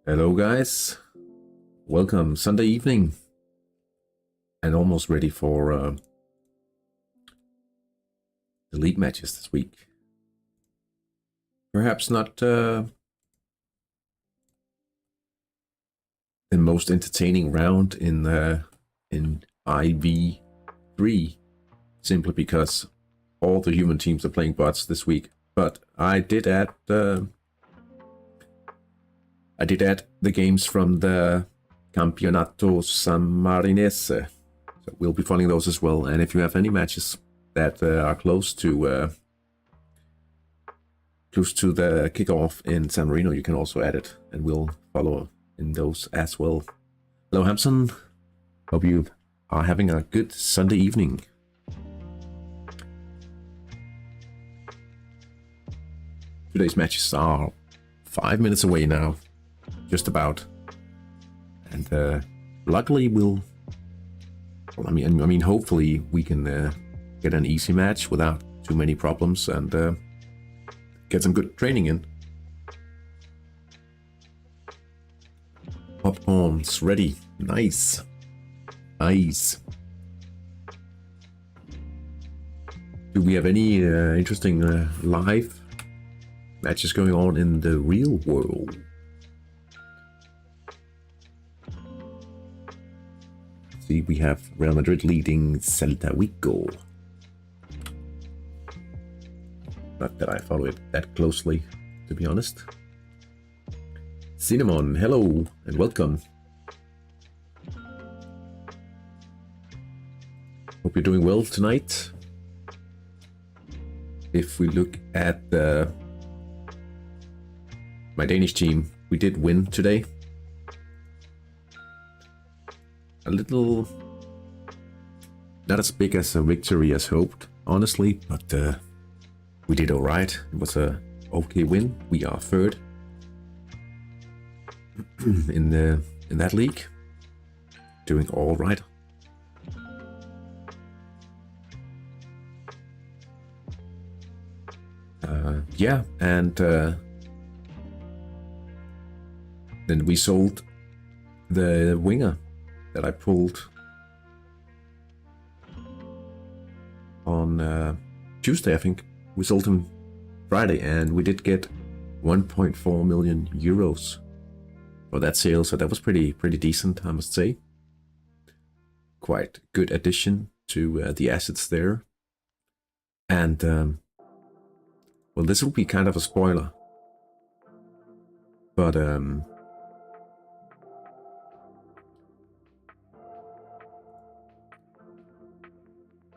Hello guys, welcome Sunday evening and almost ready for the league matches this week. Perhaps not the most entertaining round in IV3, simply because all the human teams are playing bots this week. But I did add the games from the Campionato San Marinese, so we'll be following those as well. And if you have any matches that are close to the kickoff in San Marino, you can also add it, and we'll follow in those as well. Hello, Hampson. Hope you are having a good Sunday evening. Today's matches are 5 minutes away now, just about, and luckily hopefully we can get an easy match without too many problems and get some good training in. Popcorn's ready. Nice. Do we have any interesting live matches going on in the real world? See, we have Real Madrid leading Celta Vigo. Not that I follow it that closely, to be honest. Cinnamon, hello and welcome. Hope you're doing well tonight. If we look at my Danish team, we did win today. A little, not as big as a victory as hoped, honestly, but we did all right. It was a okay win. We are third in that league, doing all right. Yeah, and then we sold the winger that I pulled on Tuesday, I think. We sold him Friday, and we did get 1.4 million euros for that sale, so that was pretty decent, I must say. Quite good addition to the assets there. And well, this will be kind of a spoiler, but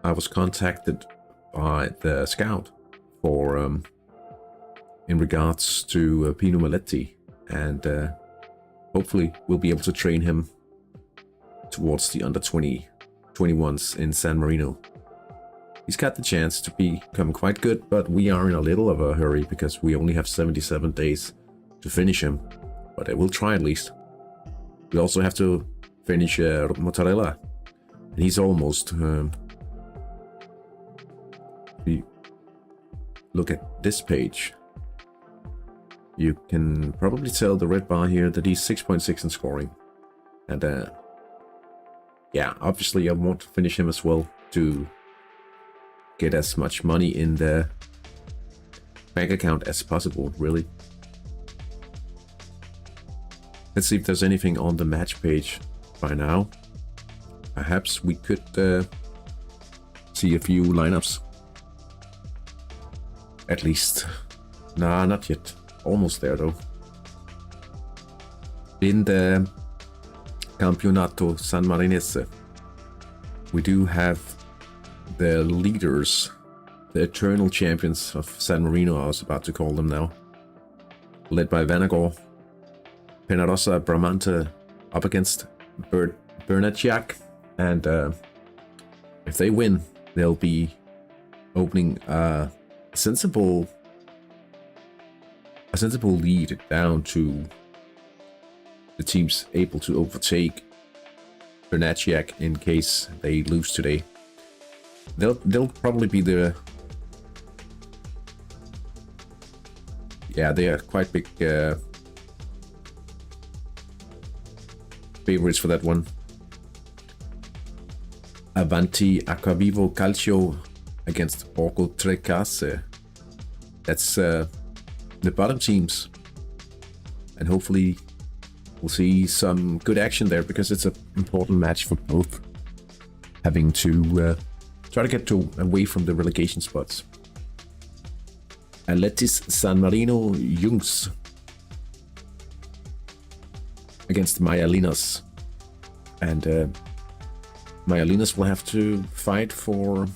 I was contacted by the scout for in regards to Pino Maletti, and hopefully we'll be able to train him towards the under 21s in San Marino. He's got the chance to become quite good, but we are in a little of a hurry because we only have 77 days to finish him, but I will try at least. We also have to finish Mozzarella, and he's almost we look at this page, you can probably tell the red bar here that he's 6.6 in scoring, and yeah, obviously I want to finish him as well to get as much money in the bank account as possible, really. Let's see if there's anything on the match page by now. Perhaps we could see a few lineups. At least. Nah, not yet. Almost there though. In the Campionato San Marinese, we do have the leaders, the eternal champions of San Marino, I was about to call them now, led by Vanagor, Penarosa, Bramante up against Bernaciak, and if they win, they'll be opening a sensible lead down to the teams able to overtake Bernaciak in case they lose today. They'll probably be the yeah, they are quite big favorites for that one. Avanti Acquavivo Calcio against Borgo Trecase. That's the bottom teams. And hopefully we'll see some good action there, because it's an important match for both, having to try to get away from the relegation spots. Atletis San Marino Jungs against Maialinas. And Maialinas will have to fight to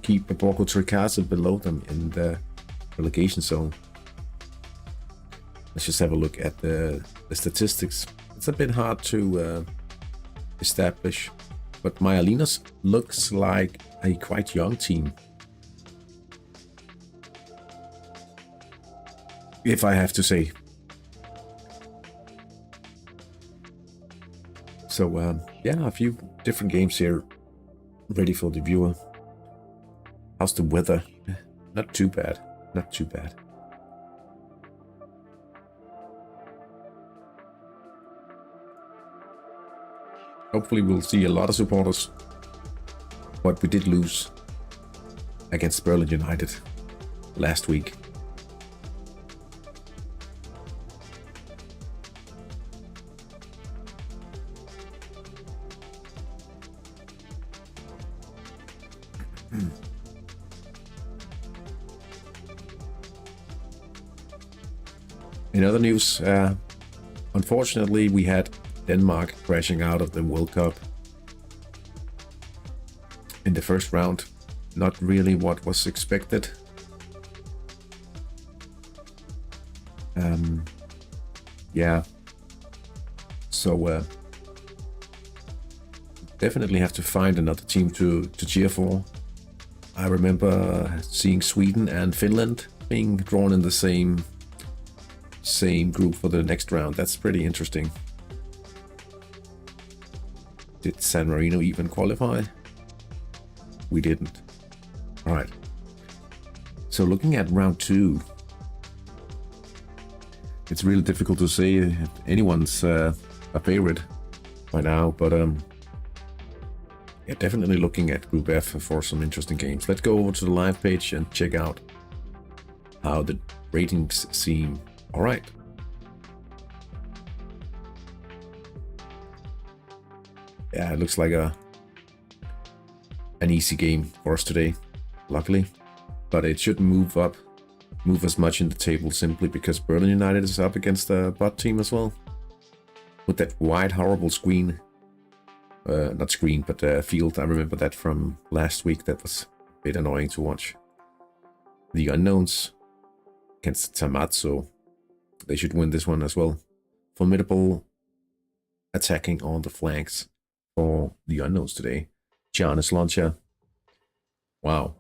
keep Borgo Trecase below them in the relegation zone. Let's just have a look at the statistics. It's a bit hard to establish, but Maialinas looks like a quite young team, if I have to say. So yeah, a few different games here ready for the viewer. How's the weather? Not too bad, not too bad. Hopefully we'll see a lot of supporters, but we did lose against Berlin United last week. In other news, unfortunately we had Denmark crashing out of the World Cup in the first round. Not really what was expected. Yeah. So definitely have to find another team to cheer for. I remember seeing Sweden and Finland being drawn in the same group for the next round. That's pretty interesting. Did San Marino even qualify? We didn't. All right. So looking at round 2, it's really difficult to say if anyone's a favorite by now, but yeah, definitely looking at Group F for some interesting games. Let's go over to the live page and check out how the ratings seem. All right. Yeah, it looks like an easy game for us today, luckily. But it shouldn't move as much in the table, simply because Berlin United is up against the bot team as well. With that wide, horrible screen. Not screen, but field. I remember that from last week. That was a bit annoying to watch. The unknowns against Tamazzo. They should win this one as well. Formidable attacking on the flanks for the unknowns today. Giannis Lancia. Wow.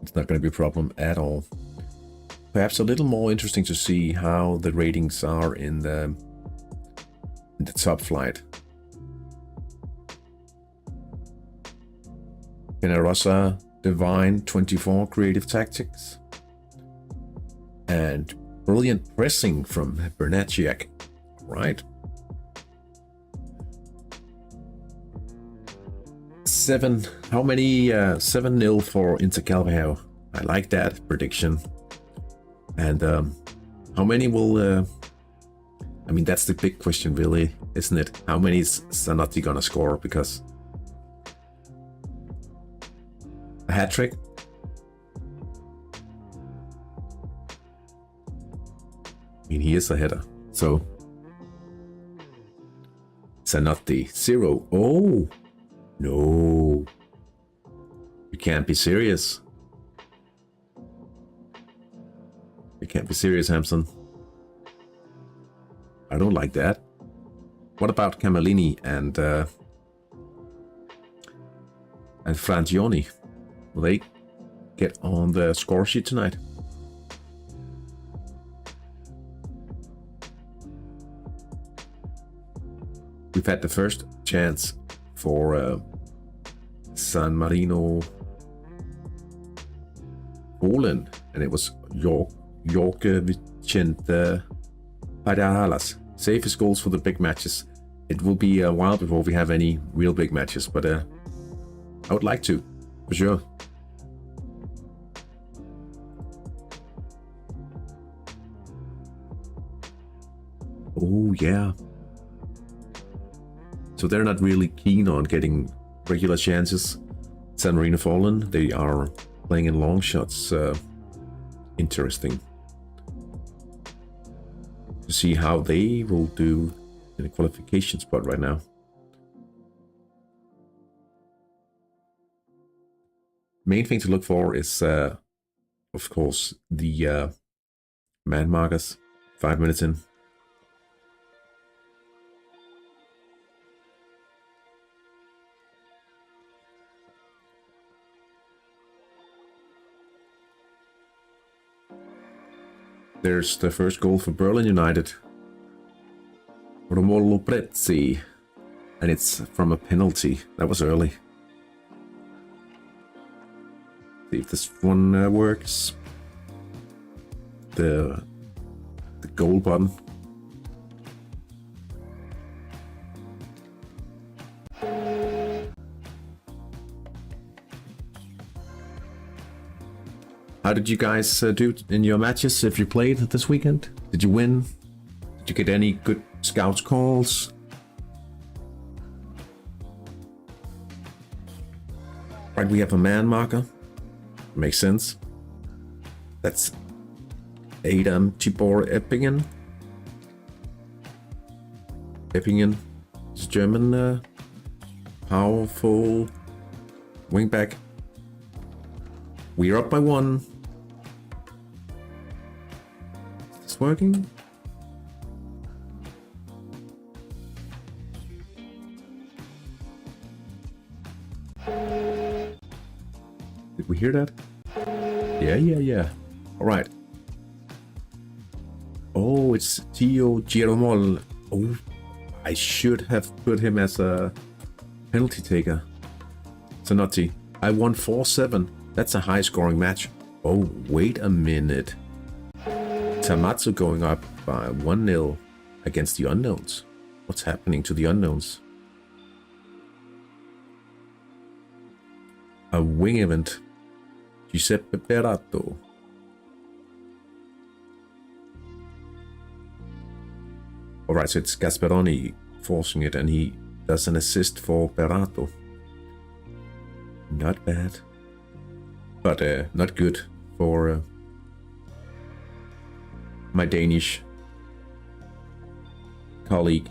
It's not going to be a problem at all. Perhaps a little more interesting to see how the ratings are in the top flight. Penarosa, Divine, 24, Creative Tactics. And brilliant pressing from Bernaciak. Right. 7. How many? 7-0 for Inter Calvehau. I like that prediction. And how many will... I mean, that's the big question, really, isn't it? How many is Zanotti gonna score? Because... a hat-trick? I mean, he is a header, so... Zanotti, 0. Oh! No. You can't be serious. You can't be serious, Hampson. I don't like that. What about Camellini and Frangioni? Will they get on the score sheet tonight? We've had the first chance for San Marino Poland, and it was Jorge Vicente Parajalas. Save his goals for the big matches. It will be a while before we have any real big matches, but I would like to, for sure. Oh yeah. So they're not really keen on getting regular chances. San Marino Fallen, they are playing in long shots. Interesting to see how they will do in the qualification spot right now. Main thing to look for is, of course, the man markers. 5 minutes in. There's the first goal for Berlin United. Romolo Prezzi. And it's from a penalty. That was early. See if this one works. The goal button. How did you guys do in your matches if you played this weekend? Did you win? Did you get any good scouts calls? Right, we have a man marker. Makes sense. That's Adam Tibor Eppingen. Eppingen is German, powerful wingback. We're up by 1. Is this working? Did we hear that? Yeah. All right. Oh, it's Tio Giromol. Oh, I should have put him as a penalty taker. Zanotti. I won 4-7. That's a high-scoring match. Oh, wait a minute. Tamatsu going up by 1-0 against the unknowns. What's happening to the unknowns? A wing event. Giuseppe Perato. Alright, so it's Gasperoni forcing it, and he does an assist for Perato. Not bad. But not good for my Danish colleague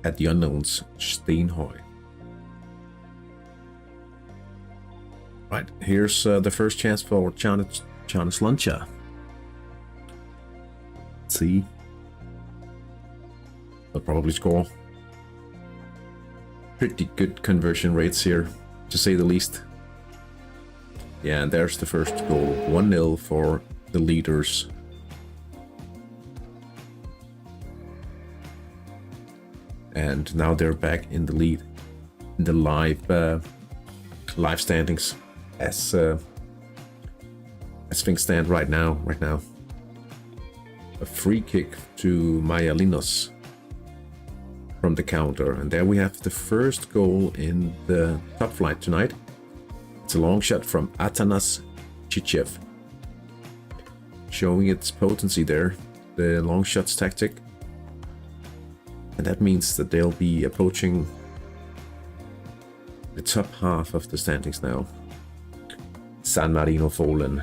at the unknowns, Steinhøj. Right, here's the first chance for Jonas Luncha. Let's see. They'll probably score. Pretty good conversion rates here, to say the least. Yeah, and there's the first goal. 1-0 for the leaders. And now they're back in the lead in the live standings as things stand right now. A free kick to Mayalinos from the counter, and there we have the first goal in the top flight tonight. It's a long shot from Atanas Chichev, showing its potency there, the long shots tactic. And that means that they'll be approaching the top half of the standings now. San Marino fallen.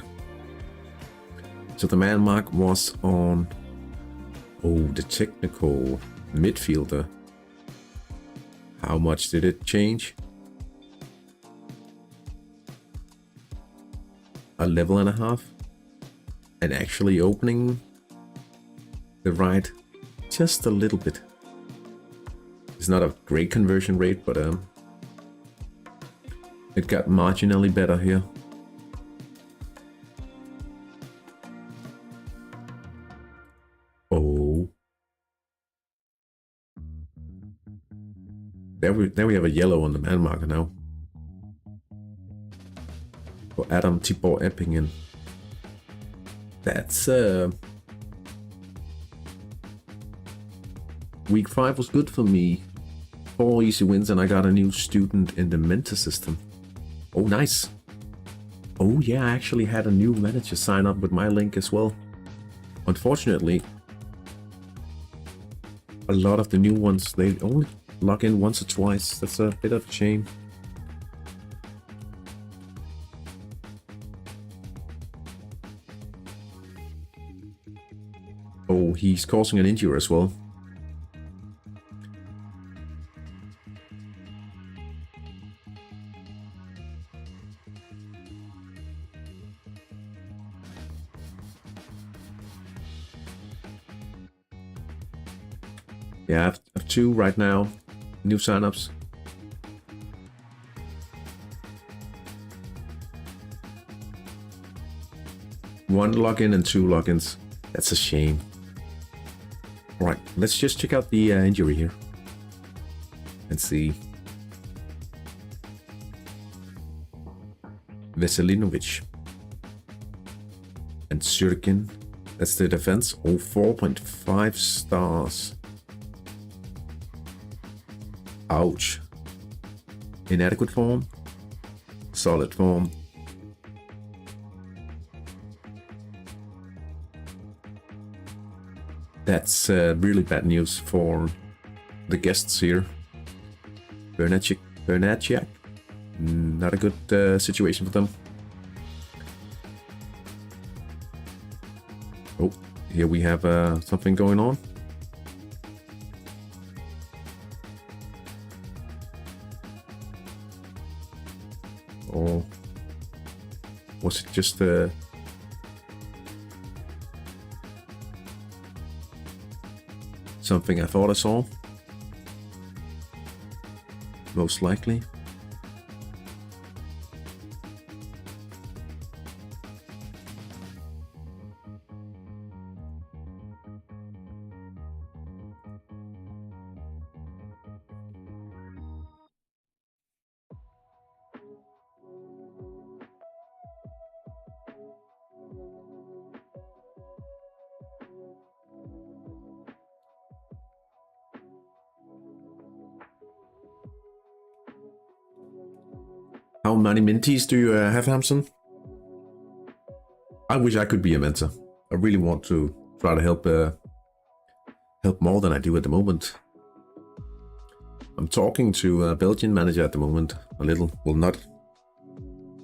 So the man mark was on, the technical midfielder. How much did it change? A level and a half, and actually opening the right just a little bit. It's not a great conversion rate, but it got marginally better here. Oh, there we have a yellow on the man marker now. For Adam Tibor Eppingen. That's week 5 was good for me. 4 easy wins, and I got a new student in the mentor system. Oh, nice. Oh yeah, I actually had a new manager sign up with my link as well. Unfortunately, a lot of the new ones, they only log in once or twice. That's a bit of a shame. Oh, he's causing an injury as well. Yeah, I have 2 right now, new signups. One login and 2 logins. That's a shame. Alright, let's just check out the injury here. And see. Veselinovic. And Surkin. That's the defense. Oh, 4.5 stars. Ouch. Inadequate form. Solid form. That's really bad news for the guests here. Bernaciak. Not a good situation for them. Oh, here we have something going on. Or was it just something I thought I saw? Most likely. How many mentees do you have, Hamson? I wish I could be a mentor. I really want to try to help more than I do at the moment. I'm talking to a Belgian manager at the moment, a little. Well, not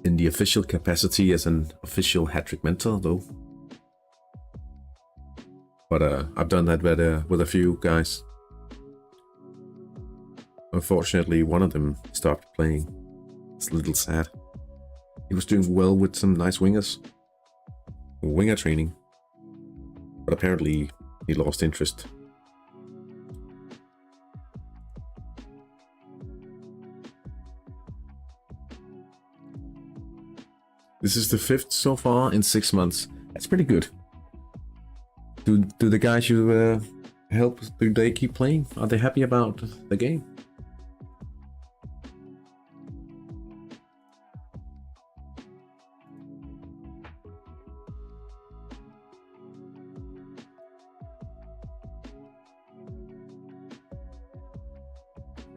in the official capacity as an official hattrick mentor, though. But I've done that with a few guys. Unfortunately, one of them stopped playing. It's a little sad. He was doing well with some nice wingers. Winger training. But apparently he lost interest. This is the 5th so far in 6 months. That's pretty good. Do the guys you help, do they keep playing? Are they happy about the game?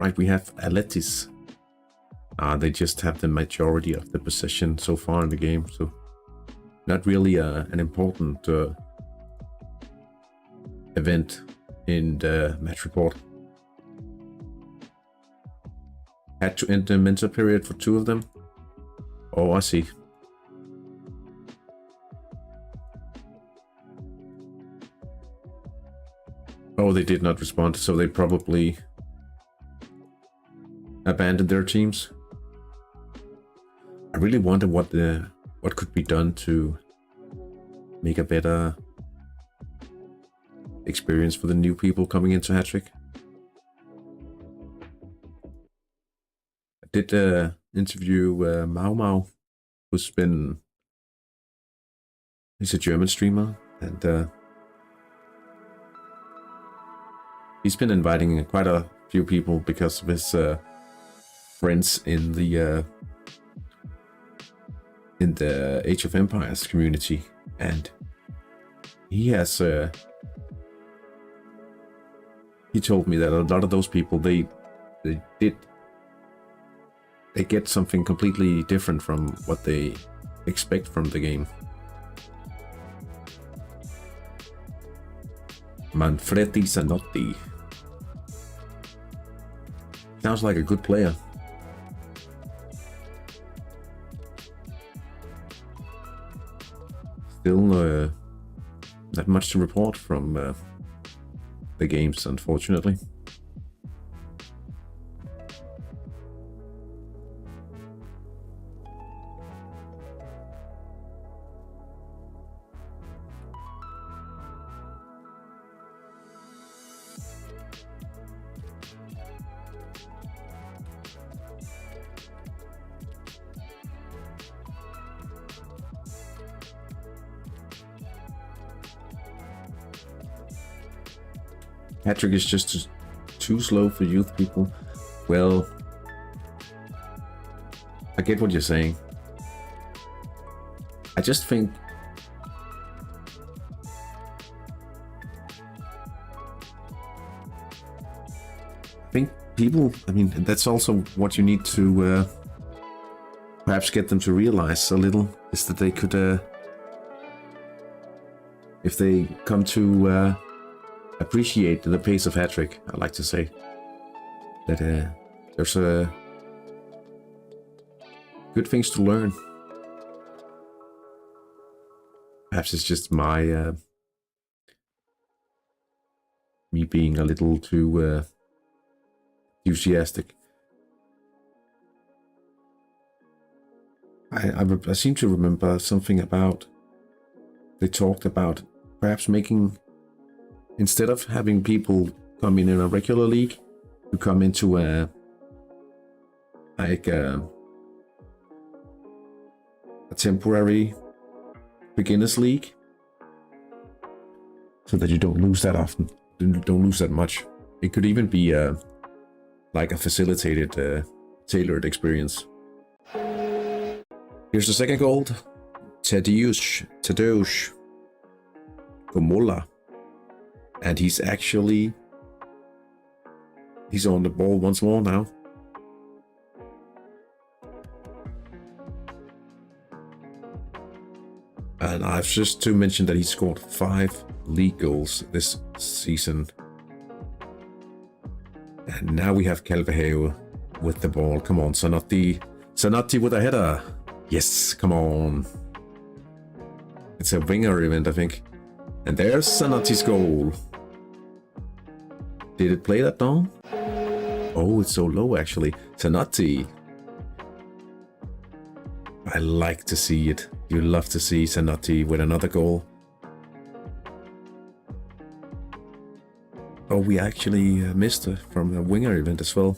Right, we have Aletis. They just have the majority of the possession so far in the game, so not really an important event in the match report. Had to end the mentor period for 2 of them. Oh, I see. Oh, they did not respond, so they probably abandoned their teams. I really wonder what could be done to make a better experience for the new people coming into hattrick. I did interview Mau, who's been... He's a German streamer, and he's been inviting quite a few people because of his friends in the Age of Empires community, and he has he told me that a lot of those people they get something completely different from what they expect from the game. Manfredi Zanotti. Sounds like a good player. Still not much to report from the games, unfortunately. Hattrick is just too slow for youth people. Well, I get what you're saying. I just think people, I mean, that's also what you need to perhaps get them to realize a little, is that they could, if they come to appreciate the pace of hattrick, I like to say that there's good things to learn. Perhaps it's just my me being a little too enthusiastic. I seem to remember something about, they talked about perhaps making, instead of having people come in a regular league, to come into a temporary beginners league, so that you don't lose that often, don't lose that much. It could even be like a facilitated, tailored experience. Here's the second goal. Tadeusz Gomola. And he's on the ball once more now. And I've just to mention that he scored 5 league goals this season. And now we have Calveheo with the ball. Come on, Zanotti with a header. Yes, come on. It's a winger event, I think. And there's Zanotti's goal. Did it play that down? Oh, it's so low actually. Zanotti. I like to see it. You love to see Zanotti with another goal. Oh, we actually missed it from the winger event as well.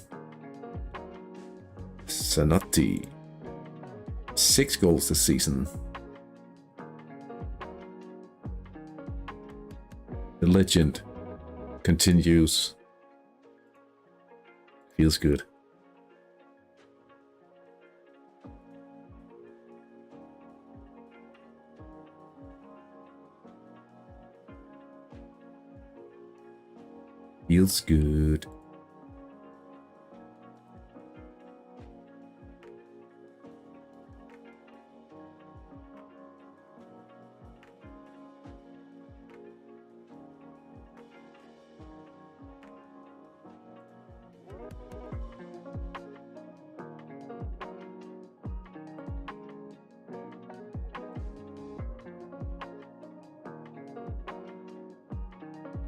Zanotti. 6 goals this season. The legend continues. Feels good. Feels good.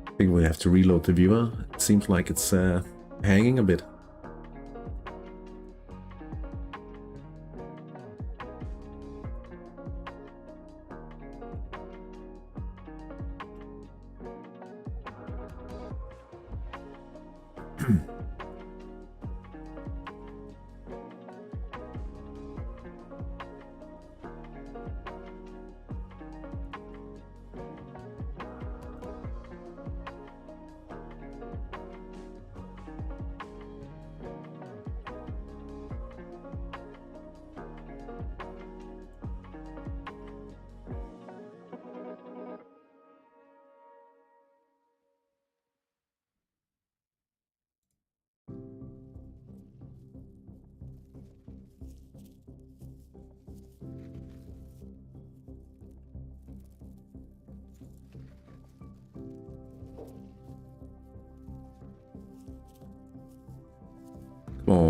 I think we have to reload the viewer. It seems like it's hanging a bit.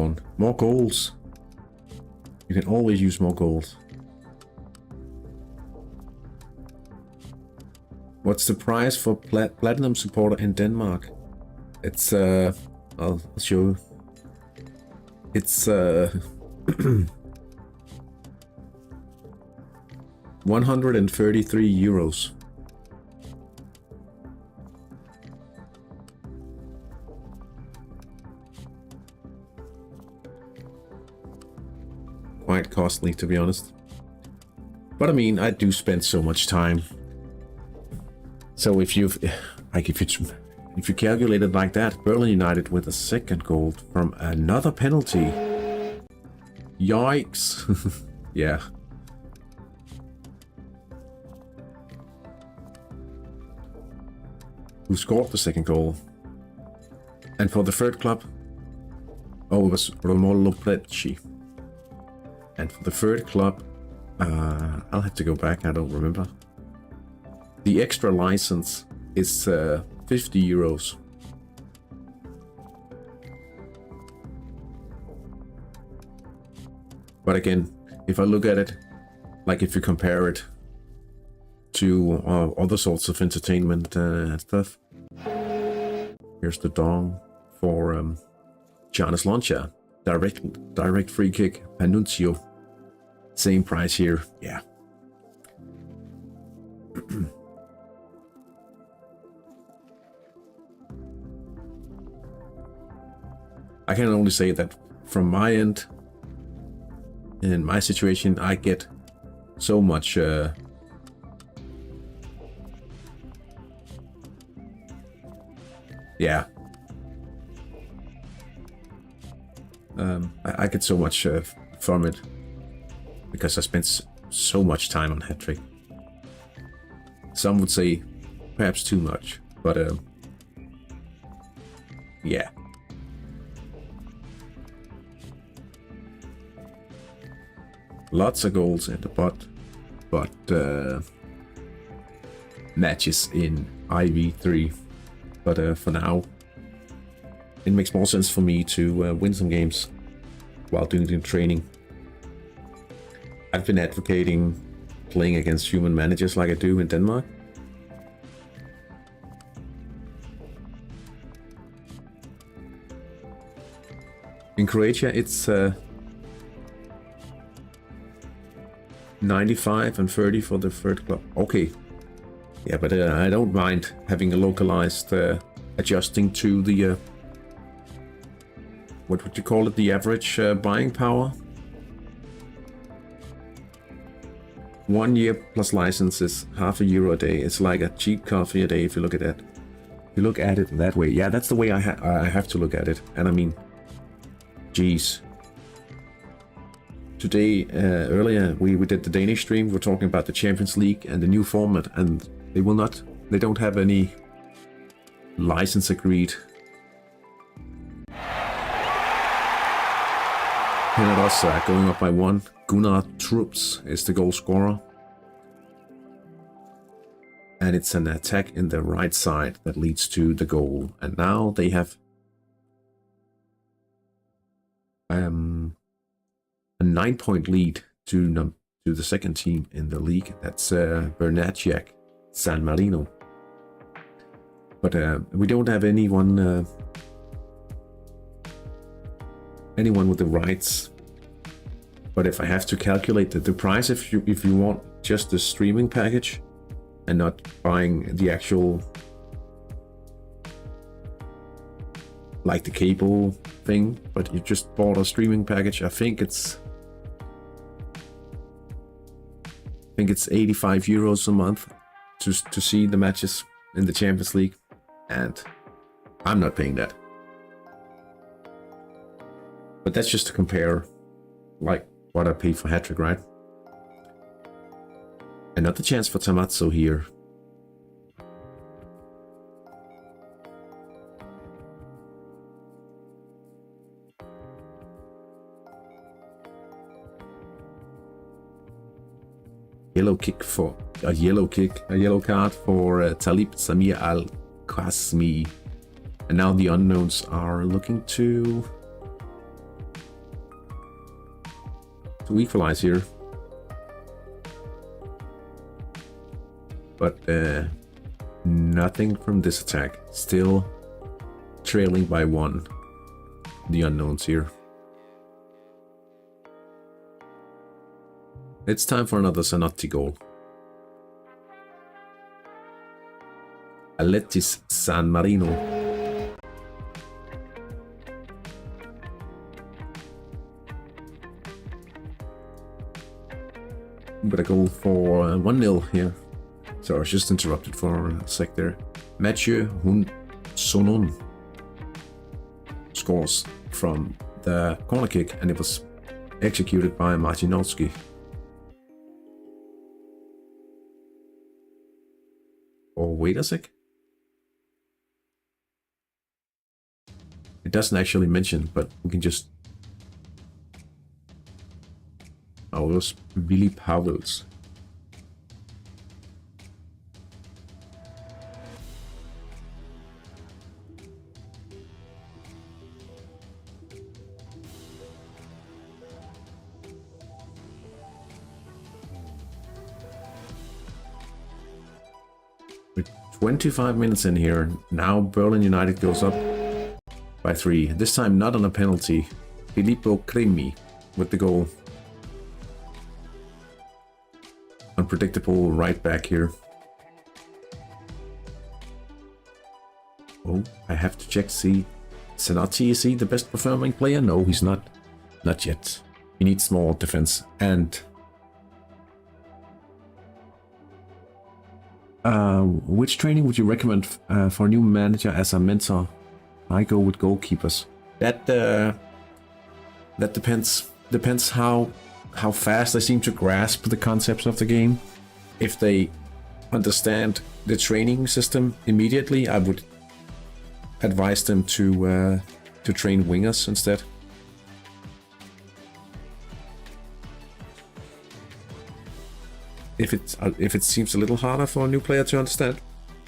on. More goals. You can always use more goals. What's the price for platinum supporter in Denmark? It's I'll show you. It's 133 euros. Quite costly, to be honest. But I mean, I do spend so much time. So if you calculate it like that, Berlin United with a second goal from another penalty. Yikes. Yeah. Who scored the second goal? And for the third club? Oh, it was Romolo Plecci. And for the third club, I'll have to go back, I don't remember. The extra license is 50 euros. But again, if I look at it, like if you compare it to other sorts of entertainment and stuff. Here's the dong for Giannis Lancia. Direct free kick, Panunzio. Same price here, yeah. I can only say that from my end, in my situation, I get so much yeah. I get so much from it because I spent so much time on Hattrick. Some would say perhaps too much, but yeah. Lots of goals in the pot, but matches in IV3. But for now, it makes more sense for me to win some games while doing the training. I've been advocating playing against human managers like I do in Denmark. In Croatia, it's 95 and 30 for the third club. Okay. Yeah, but I don't mind having a localized adjusting to the what would you call it? The average buying power. 1 year plus license is €0.5 a day. It's like a cheap coffee a day if you look at that. If you look at it that way, yeah, that's the way I have to look at it. And I mean, geez. Today, earlier, we did the Danish stream. We're talking about the Champions League and the new format, and they don't have any license agreed. Panados going up by 1. Gunnar Troops is the goal scorer. And it's an attack in the right side that leads to the goal. And now they have a 9-point lead to the second team in the league. That's Bernatjak, San Marino. But we don't have anyone with the rights. But if I have to calculate the price, if you want just the streaming package and not buying the actual, like the cable thing, but you just bought a streaming package, I think it's 85 euros a month to see the matches in the Champions League, and I'm not paying that. But that's just to compare, like, what I pay for Hattrick, right? Another chance for Tamazzo here. Yellow card for Talib Samir Al-Qasmi. And now the unknowns are looking to to equalize here. But nothing from this attack. Still trailing by 1. The unknowns here. It's time for another Zanotti goal. Aletti's San Marino. I'm gonna go for 1-0 here. So I was just interrupted for a sec there. Mathieu Sonon scores from the corner kick, and it was executed by Martinowski. Oh, wait a sec. It doesn't actually mention, but we can just... Oh, it was Willy Pauwels. We're 25 minutes in here. Now Berlin United goes up by 3. This time not on a penalty. Filippo Cremi with the goal. Unpredictable right back here. Oh, I have to check, see. Zanotti, is he the best performing player? No, he's not. Not yet. He needs more defense. And which training would you recommend for a new manager as a mentor? I go with goalkeepers. That depends. Depends how fast they seem to grasp the concepts of the game. If they understand the training system immediately, I would advise them to train wingers instead. If it seems a little harder for a new player to understand,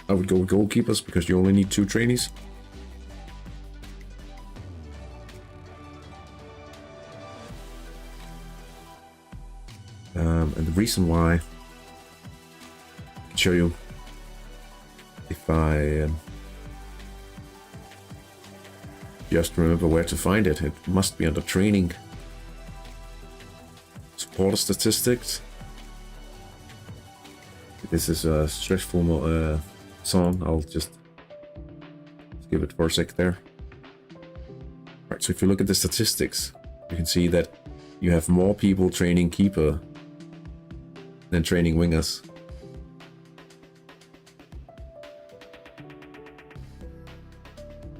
I would go with goalkeepers because you only need 2 trainees. And the reason why, I'll show you, if I just remember where to find it. It must be under training. Supporter statistics. This is a stressful song. I'll just give it for a sec there. Right, so if you look at the statistics, you can see that you have more people training keeper than training wingers.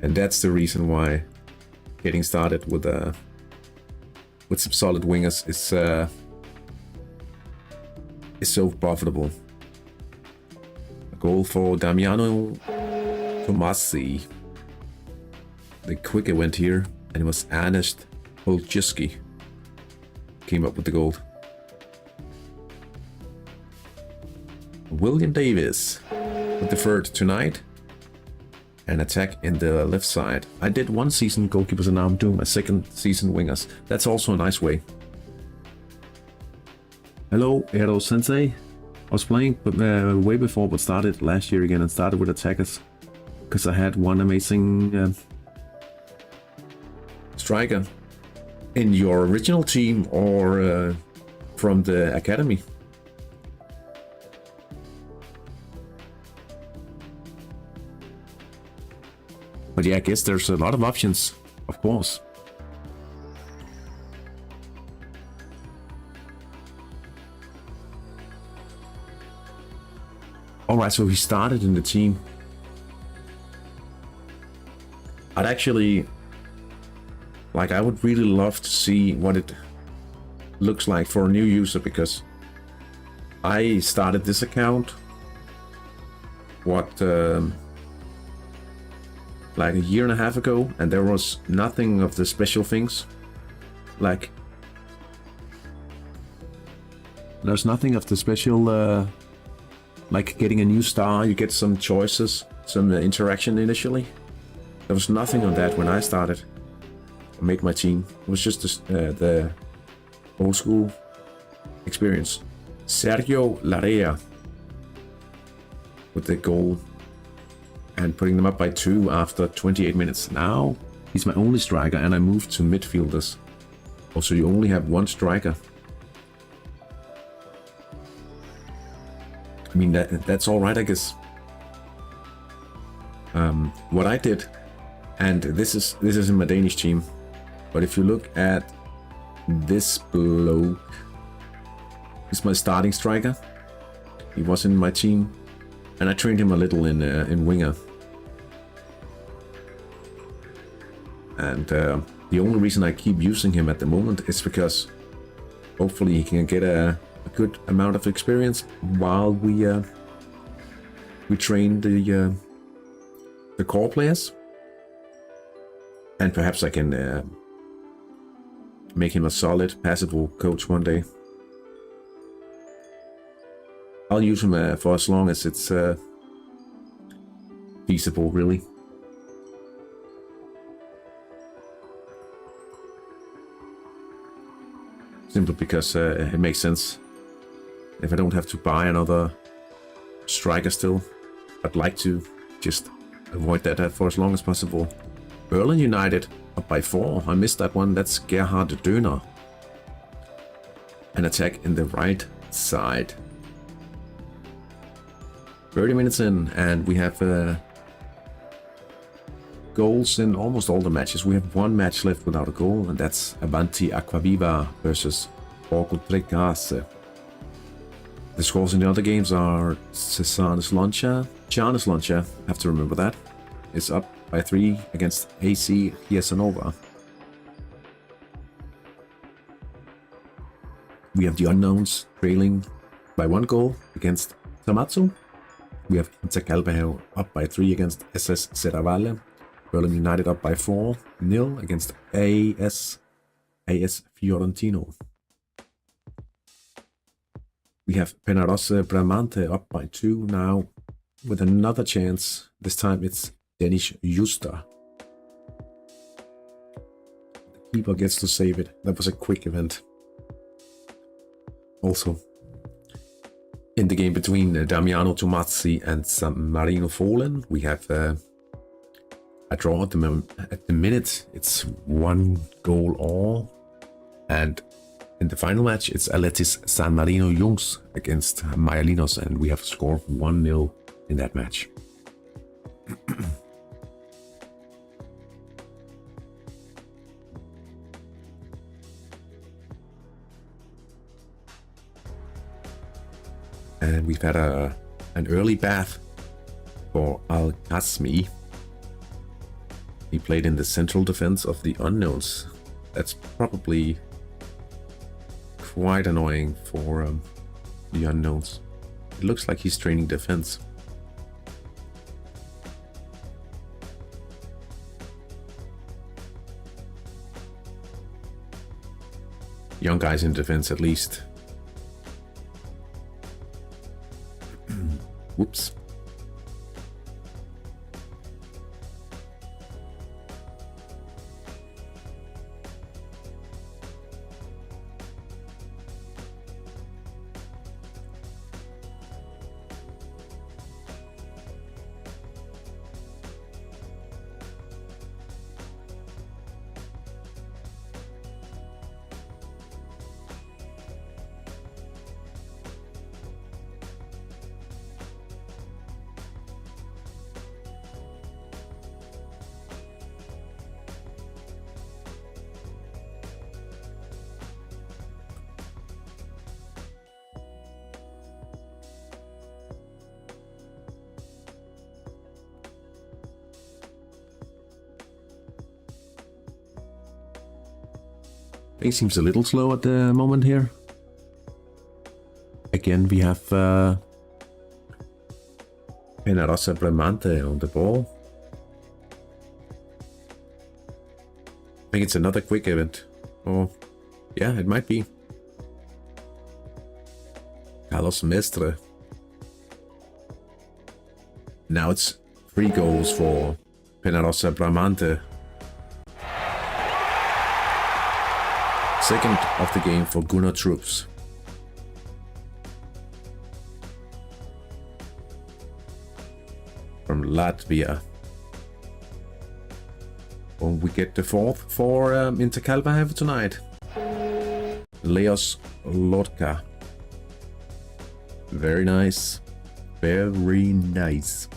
And that's the reason why getting started with some solid wingers is so profitable. A goal for Damiano Tomasi. The quick event here, and it was Ernest Holczyski came up with the goal. William Davis with the third tonight. An attack in the left side. I did 1 season goalkeepers and now I'm doing my 2nd season wingers. That's also a nice way. Hello, Ero Sensei. I was playing way before, but started last year again and started with attackers because I had one amazing striker in your original team or from the academy. But yeah, I guess there's a lot of options, of course. Alright, so he started in the team. I'd actually... I would really love to see what it looks like for a new user, because I started this account, like a year and a half ago, and there was nothing of the special things. There's nothing of the special, like getting a new star, you get some choices, some interaction initially. There was nothing on that when I started. I made my team. It was just the old school experience. Sergio Larrea with the goal and putting them up by 2 after 28 minutes. Now he's my only striker and I moved to midfielders. Also, you only have one striker. I mean, that's all right, I guess. What I did, and this is in my Danish team, but if you look at this bloke, he's my starting striker. He was in my team, and I trained him a little in winger. And the only reason I keep using him at the moment is because hopefully he can get a good amount of experience while we train the core players, and perhaps I can make him a solid passable coach one day. I'll use him for as long as it's feasible, really. Simply because it makes sense. If I don't have to buy another striker still, I'd like to just avoid that for as long as possible. Berlin United up by 4. I missed that one. That's Gerhard Döner. An attack in the right side. 30 minutes in, and we have goals in almost all the matches. We have one match left without a goal, and that's Avanti Aquaviva versus Orkut Tregase. The scores in the other games are Cesarnes Loncha, Charnes Loncha, have to remember that, is up by 3 against AC Hiesanova. We have the Unknowns trailing by 1 goal against Tamatsu. We have Inter up by 3 against SS Serravalle. Berlin United up by 4-0 against AS Fiorentino. We have Penarosse Bramante up by 2 now with another chance. This time it's Danish Juster. The keeper gets to save it. That was a quick event. Also, in the game between Damiano Tomazzi and San Marino Fohlen, we have a draw at the minute. It's 1 goal all, and in the final match it's Aletis San Marino Jungs against Maialinos, and we have scored 1-0 in that match. And we've had an early bath for Al-Qasmi. He played in the central defense of the Unknowns. That's probably quite annoying for the Unknowns. It looks like he's training defense. Young guys in defense, at least. Whoops. Things seems a little slow at the moment here. Again, we have Penarossa Bramante on the ball. I think it's another quick event. Oh, yeah, it might be. Carlos Mestre. Now it's 3 goals for Penarossa Bramante. second of the game for Gunnar troops. From Latvia. Well, we get the fourth for Interkalva tonight. Leos Lotka. Very nice. Very nice.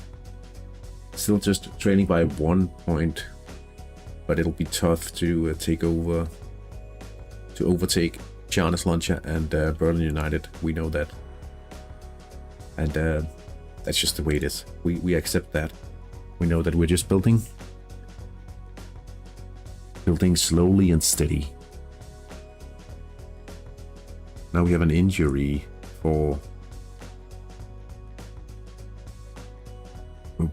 Still just trailing by 1 point, but it'll be tough to take over, to overtake Giannis Lancia and Berlin United. We know that, and that's just the way it is. We accept that. We know that we're just building slowly and steady. Now we have an injury for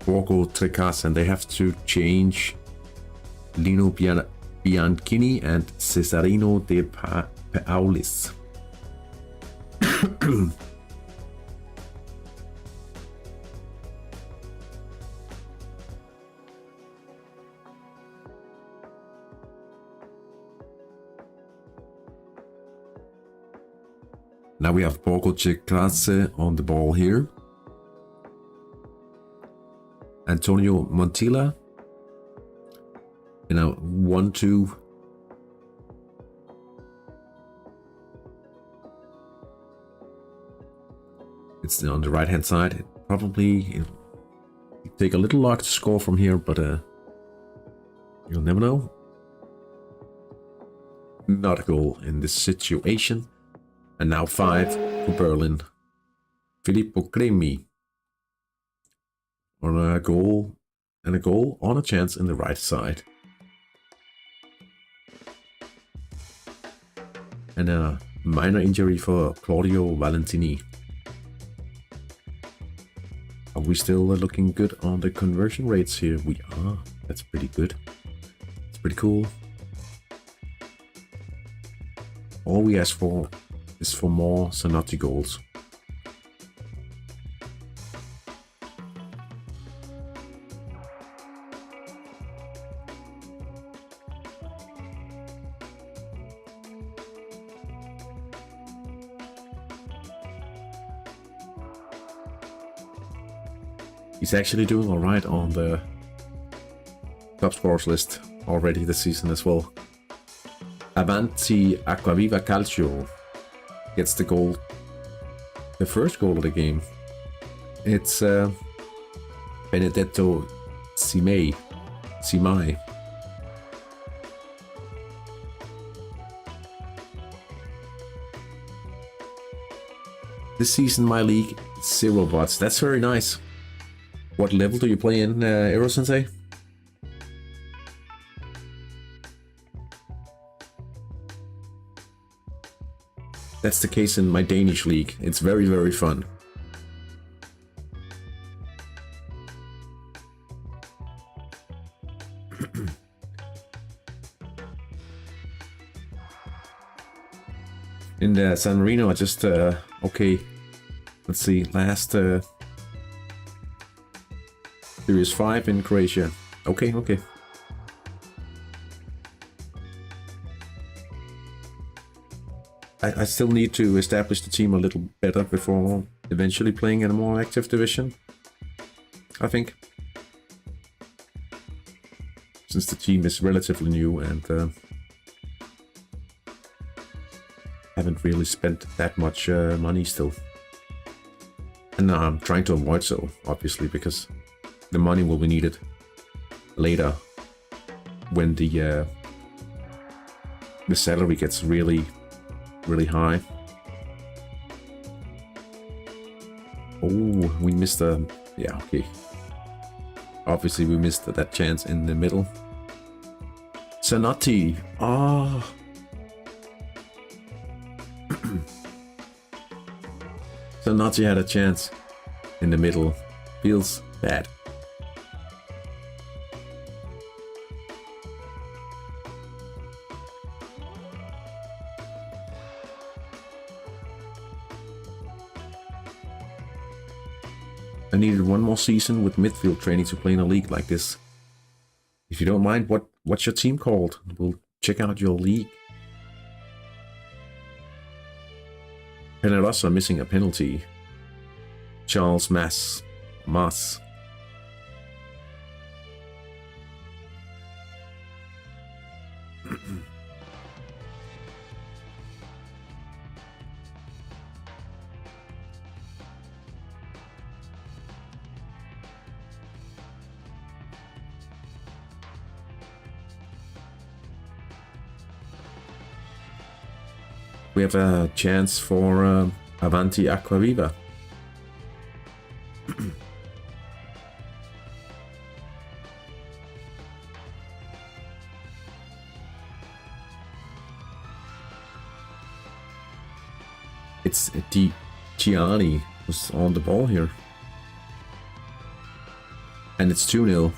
Borgo Trecas, and they have to change Lino Bianchini and Cesarino de Paulis. Now we have Borgo Trecas on the ball here. Antonio Montilla in a 1-2. It's on the right hand side. It probably take a little luck to score from here, but you'll never know. Not a goal in this situation. And now 5 for Berlin. Filippo Cremi on a goal, and a goal on a chance in the right side. And a minor injury for Claudio Valentini. Are we still looking good on the conversion rates here? We are. That's pretty good. It's pretty cool. All we ask for is for more Zanotti goals. He's actually doing alright on the top scorers list already this season as well. Avanti Acquaviva Calcio gets the goal, the first goal of the game. It's Benedetto Simai. This season my league 0 bots. That's very nice. What level do you play in, Ero Sensei? That's the case in my Danish league. It's very, very fun. In the San Marino, I just, okay, let's see, last Series 5 in Croatia. Okay. I still need to establish the team a little better before eventually playing in a more active division, I think. Since the team is relatively new and haven't really spent that much money still. And I'm trying to avoid so, obviously, because the money will be needed later when the salary gets really high. Oh, we missed a... yeah, okay. Obviously we missed that chance in the middle. Zanotti! Ah! Zanotti had a chance in the middle. Feels bad. I needed one more season with midfield training to play in a league like this. If you don't mind, what's your team called? We'll check out your league. Penaros are missing a penalty. Charles Mass. We have a chance for Avanti Aquaviva. It's Di Gianni who's on the ball here. And it's 2-0.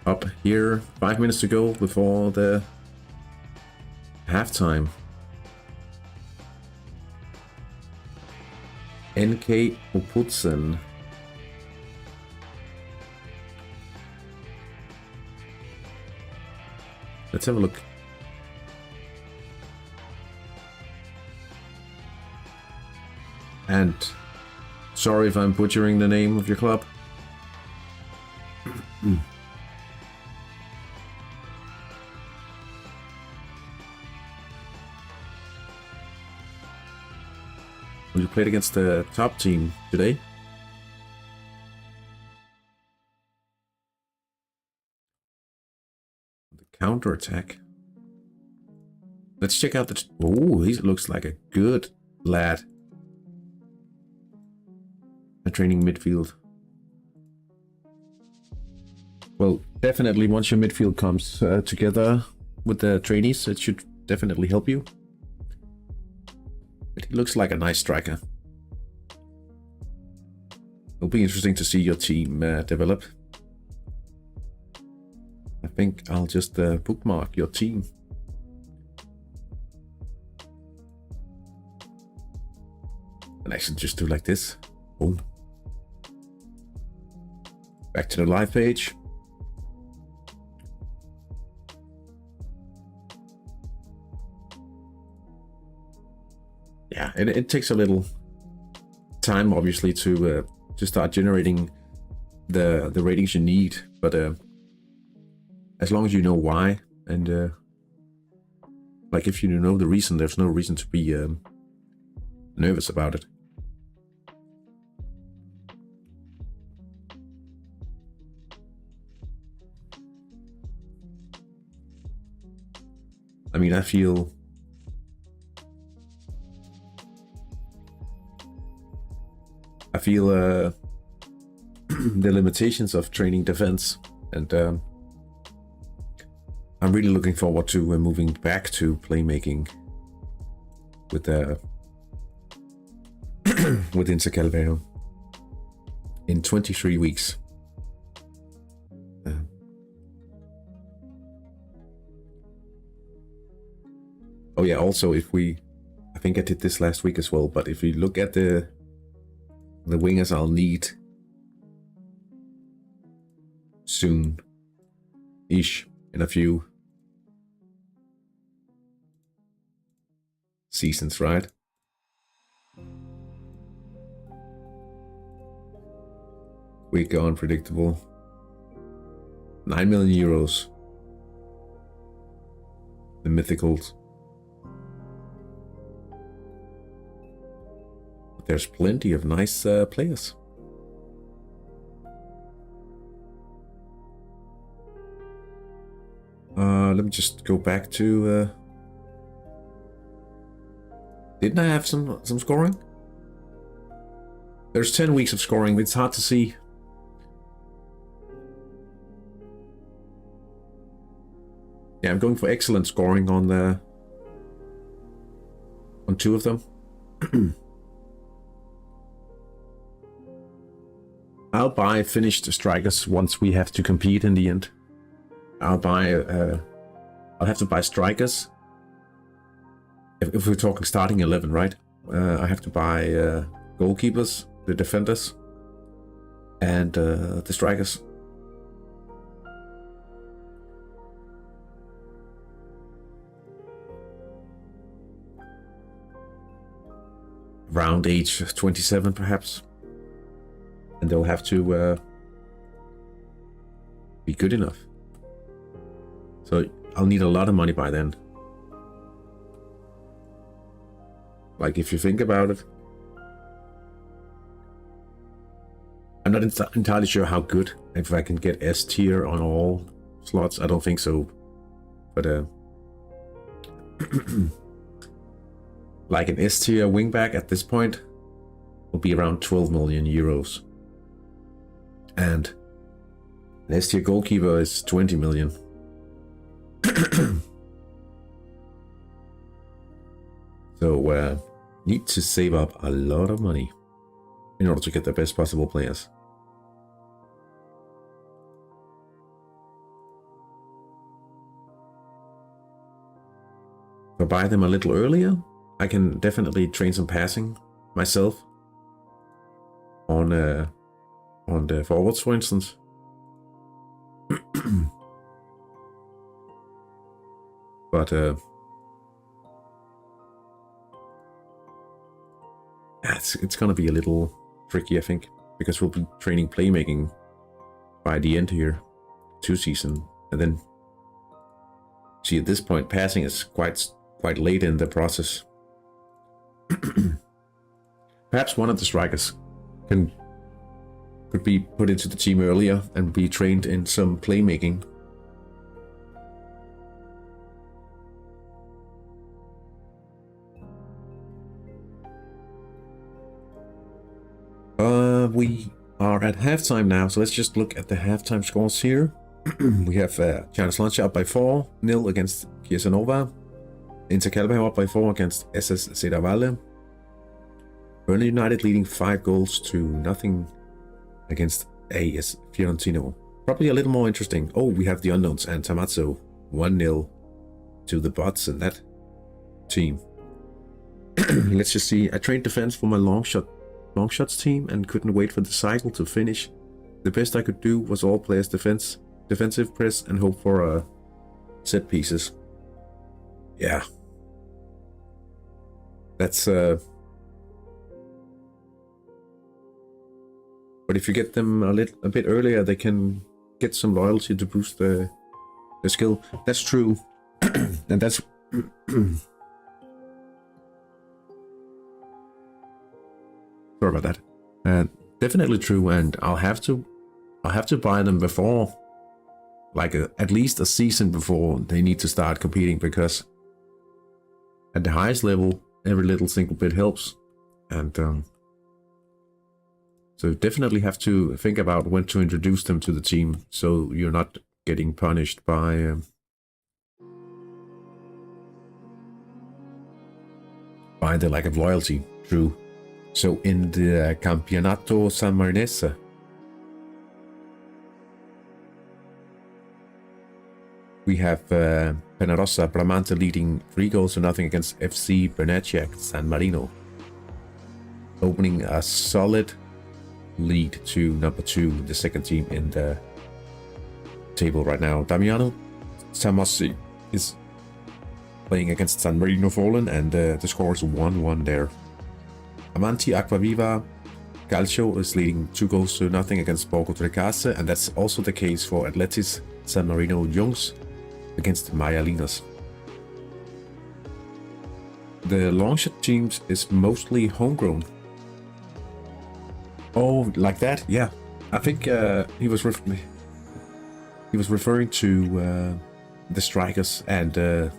Up here, 5 minutes to go before the halftime. NK Oputsen. Let's have a look. And sorry if I'm butchering the name of your club. You played against the top team today. The counter attack. Let's check out the. Oh, he looks like a good lad. A training midfield. Well, definitely once your midfield comes together with the trainees, it should definitely help you. But he looks like a nice striker. It'll be interesting to see your team develop. I think I'll just bookmark your team. And I should just do like this. Boom. Back to the live page. Yeah, it takes a little time, obviously, to start generating the ratings you need. But as long as you know why, and like if you know the reason, there's no reason to be nervous about it. I mean, I feel the limitations of training defense, and I'm really looking forward to moving back to playmaking with with Inter Calvario in 23 weeks. Oh yeah, also I think I did this last week as well, but if you look at the wingers I'll need soon-ish, in a few seasons, right? Quick, unpredictable. 9 million euros. The mythicals. But there's plenty of nice players. Let me just go back to... Didn't I have some scoring? There's 10 weeks of scoring, but it's hard to see. Yeah, I'm going for excellent scoring on two of them. I'll buy finished strikers once we have to compete in the end. I'll have to buy strikers. If we're talking starting 11, right? I have to buy goalkeepers, the defenders. and the strikers. Around age 27 perhaps, and they'll have to be good enough. So I'll need a lot of money by then. Like, if you think about it, I'm not entirely sure how good, if I can get S tier on all slots. I don't think so, but like an S tier wingback at this point will be around 12 million euros, and an S tier goalkeeper is 20 million. So need to save up a lot of money in order to get the best possible players. If I buy them a little earlier, I can definitely train some passing myself on the forwards, for instance. But it's gonna be a little tricky, I think, because we'll be training playmaking by the end here, 2 season, and then see at this point passing is quite late in the process. Perhaps one of the strikers could be put into the team earlier and be trained in some playmaking. We are at halftime now, so let's just look at the halftime scores here. We have Czernowlandia up by 4-0 against Kiesanova. Inter Calveham up by 4 against SS Zeta Valle. Burnley United leading 5-0 against AS Fiorentino. Probably a little more interesting. Oh, we have the unknowns and Tamazzo 1-0 to the bots in that team. Let's just see. I trained defense for my long shots team and couldn't wait for the cycle to finish. The best I could do was all players defensive press and hope for set pieces. Yeah, that's but if you get them a bit earlier, they can get some loyalty to boost the skill. That's true. And that's sorry about that. Definitely true, and I'll have to buy them before, like at least a season before they need to start competing, because at the highest level, every little single bit helps, and so definitely have to think about when to introduce them to the team, so you're not getting punished by the lack of loyalty. True. So in the Campionato San Marinese, we have Penarosa Bramante leading 3-0 against FC Bernaccia San Marino, opening a solid lead to number 2, the second team in the table right now. Damiano Samossi is playing against San Marino Fallen, and the score is 1-1 there. Amanti Acquaviva Calcio is leading 2-0 against Borgo Trecase, and that's also the case for Atletis San Marino Jungs against Maialinas. The longshot teams is mostly homegrown. Oh, like that? Yeah, I think he was referring to the strikers and the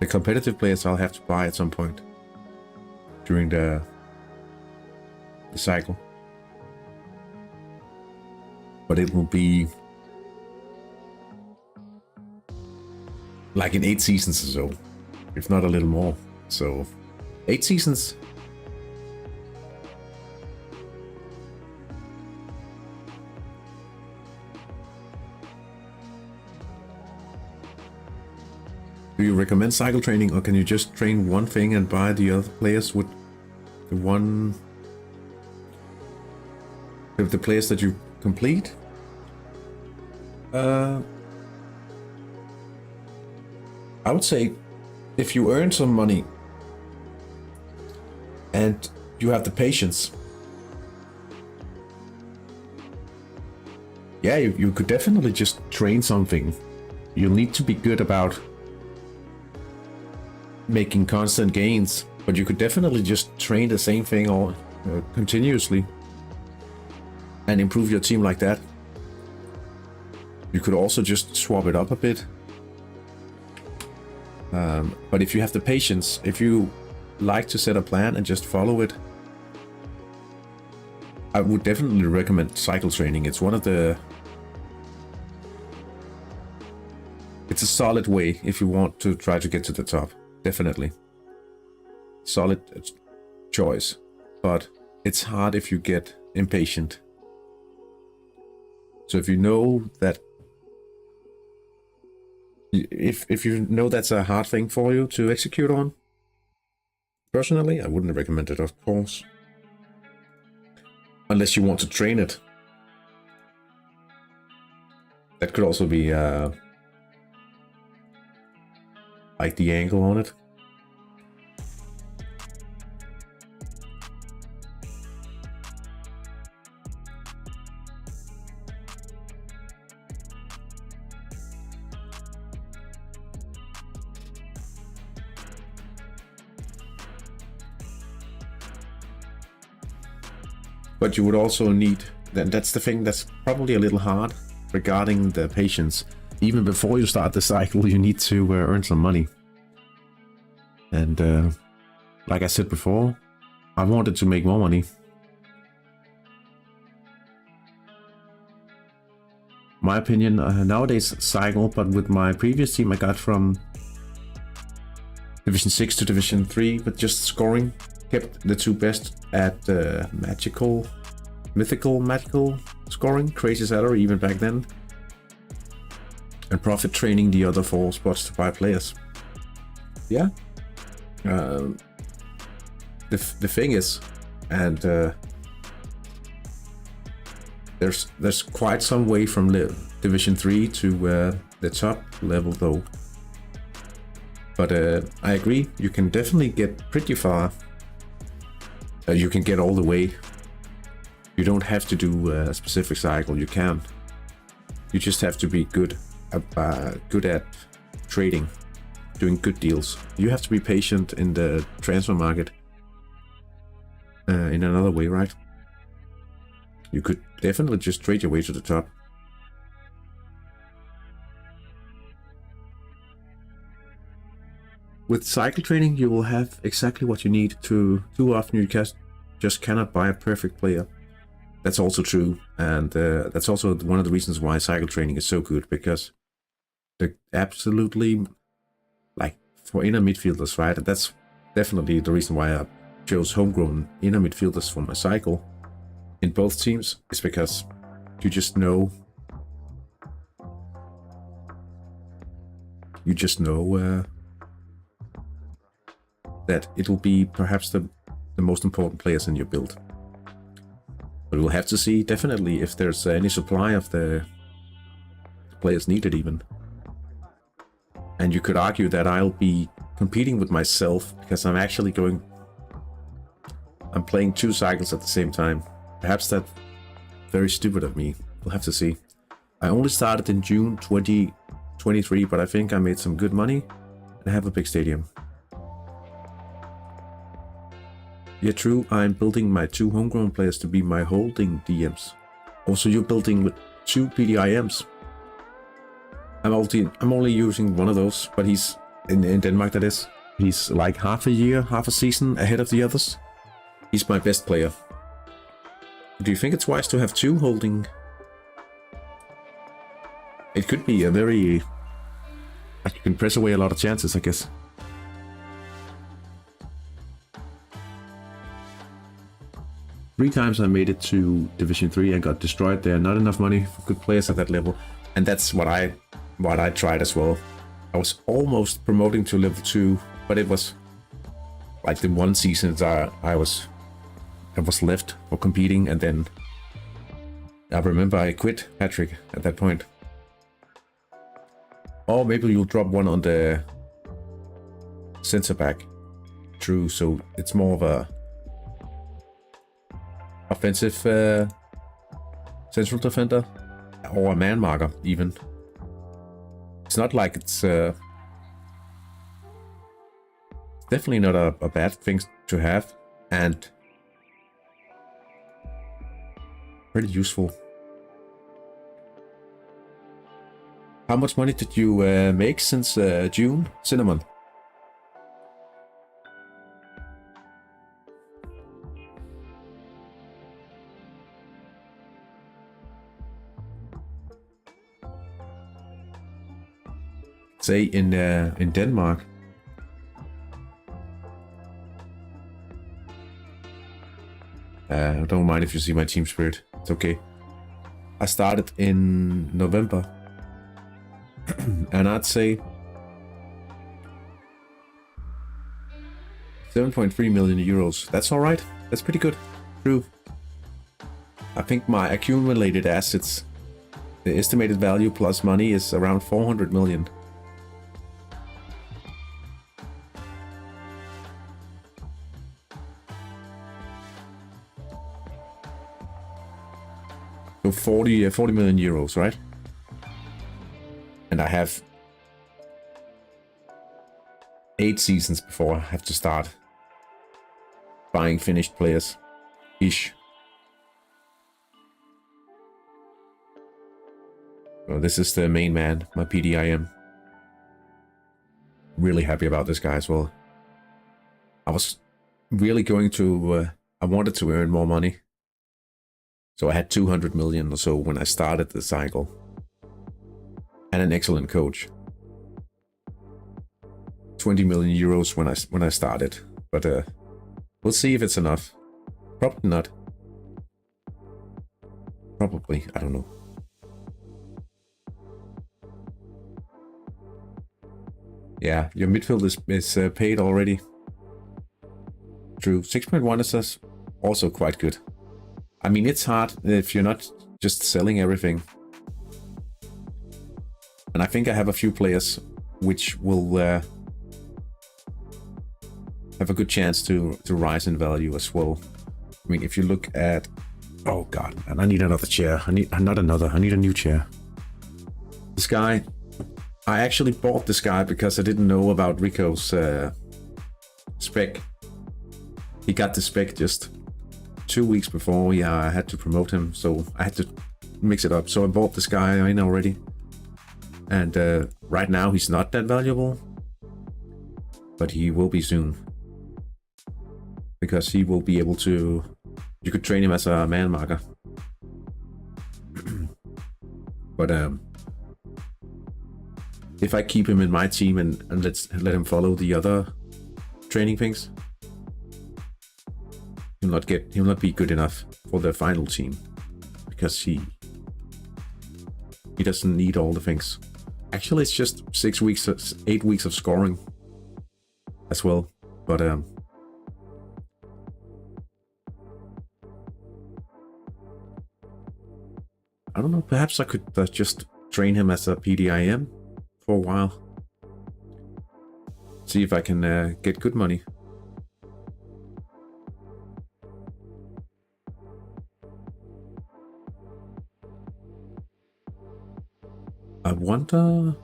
competitive players I'll have to buy at some point during the cycle. But it will be like in 8 seasons or so, if not a little more. So 8 seasons. Do you recommend cycle training, or can you just train one thing and buy the other players with the one the players that you complete. I would say if you earn some money and you have the patience, yeah, you could definitely just train something. You'll need to be good about making constant gains, but you could definitely just train the same thing all continuously and improve your team like that. You could also just swap it up a bit. But if you have the patience, if you like to set a plan and just follow it, I would definitely recommend cycle training. It's one of the... It's a solid way if you want to try to get to the top. Definitely. Solid choice. But it's hard if you get impatient. So if you know that... If you know that's a hard thing for you to execute on, personally, I wouldn't recommend it, of course. Unless you want to train it. That could also be like the angle on it. But you would also need, that's the thing that's probably a little hard regarding the patience. Even before you start the cycle, you need to earn some money. And like I said before, I wanted to make more money. My opinion, nowadays cycle, but with my previous team I got from Division 6 to Division 3, but just scoring. Kept the two best at mythical scoring, crazy salary even back then, and profit training the other 4 spots to buy players. Yeah. The thing is, and there's quite some way from Division 3 to the top level though. But I agree, you can definitely get pretty far. You can get all the way. You don't have to do a specific cycle. You can. You just have to be good at trading, doing good deals. You have to be patient in the transfer market. In another way, right? You could definitely just trade your way to the top. With cycle training, you will have exactly what you need to. Too often you just cannot buy a perfect player. That's also true, and that's also one of the reasons why cycle training is so good, because they're absolutely, like, for inner midfielders, right? And that's definitely the reason why I chose homegrown inner midfielders for my cycle in both teams, is because you just know that it will be perhaps the most important players in your build. But we'll have to see definitely if there's any supply of the players needed even. And you could argue that I'll be competing with myself because I'm playing 2 cycles at the same time. Perhaps that's very stupid of me. We'll have to see. I only started in June 2023, but I think I made some good money and have a big stadium. Yeah, true, I'm building my 2 homegrown players to be my holding DMs. Also, you're building with 2 PDIMs. I'm only using one of those, but he's, in Denmark that is, he's like half a season ahead of the others. He's my best player. Do you think it's wise to have 2 holding? It could be a very... like, you can press away a lot of chances, I guess. Three times I made it to Division 3 and got destroyed there. Not enough money for good players at that level. And that's what I tried as well. I was almost promoting to level 2, but it was like the one season that I was left for competing, and then I remember I quit Hattrick at that point. Or maybe you'll drop one on the center back. True, so it's more of a offensive central defender or a man marker even. It's not like it's definitely not a bad thing to have, and pretty useful. How much money did you make since June, Cinnamon? Say in Denmark. Don't mind if you see my team spirit. It's okay. I started in November, and I'd say 7.3 million euros. That's all right. That's pretty good. True. I think my accumulated assets, the estimated value plus money, is around 400 million. So 40 million euros, right? And I have 8 seasons before I have to start buying finished players. Ish. So this is the main man, my PDIM. Really happy about this guy as well. I was really going to... I wanted to earn more money. So I had 200 million or so when I started the cycle. And an excellent coach. 20 million euros when I started. But we'll see if it's enough. Probably not. Probably, I don't know. Yeah, your midfield is paid already. True, 6.1 is also quite good. I mean, it's hard if you're not just selling everything. And I think I have a few players which will have a good chance to rise in value as well. I mean, if you look at... Oh god, and I need another chair. I need a new chair. This guy... I actually bought this guy because I didn't know about Rico's spec. He got the spec just 2 weeks before I had to promote him, so I had to mix it up. So I bought this guy in already. And right now he's not that valuable. But he will be soon. Because he will be able to... You could train him as a man marker. But if I keep him in my team and let him follow the other training things, he'll not be good enough for the final team, because he doesn't need all the things. Actually, it's just 8 weeks of scoring as well. But I don't know. Perhaps I could just train him as a PDIM for a while. See if I can get good money. I wonder...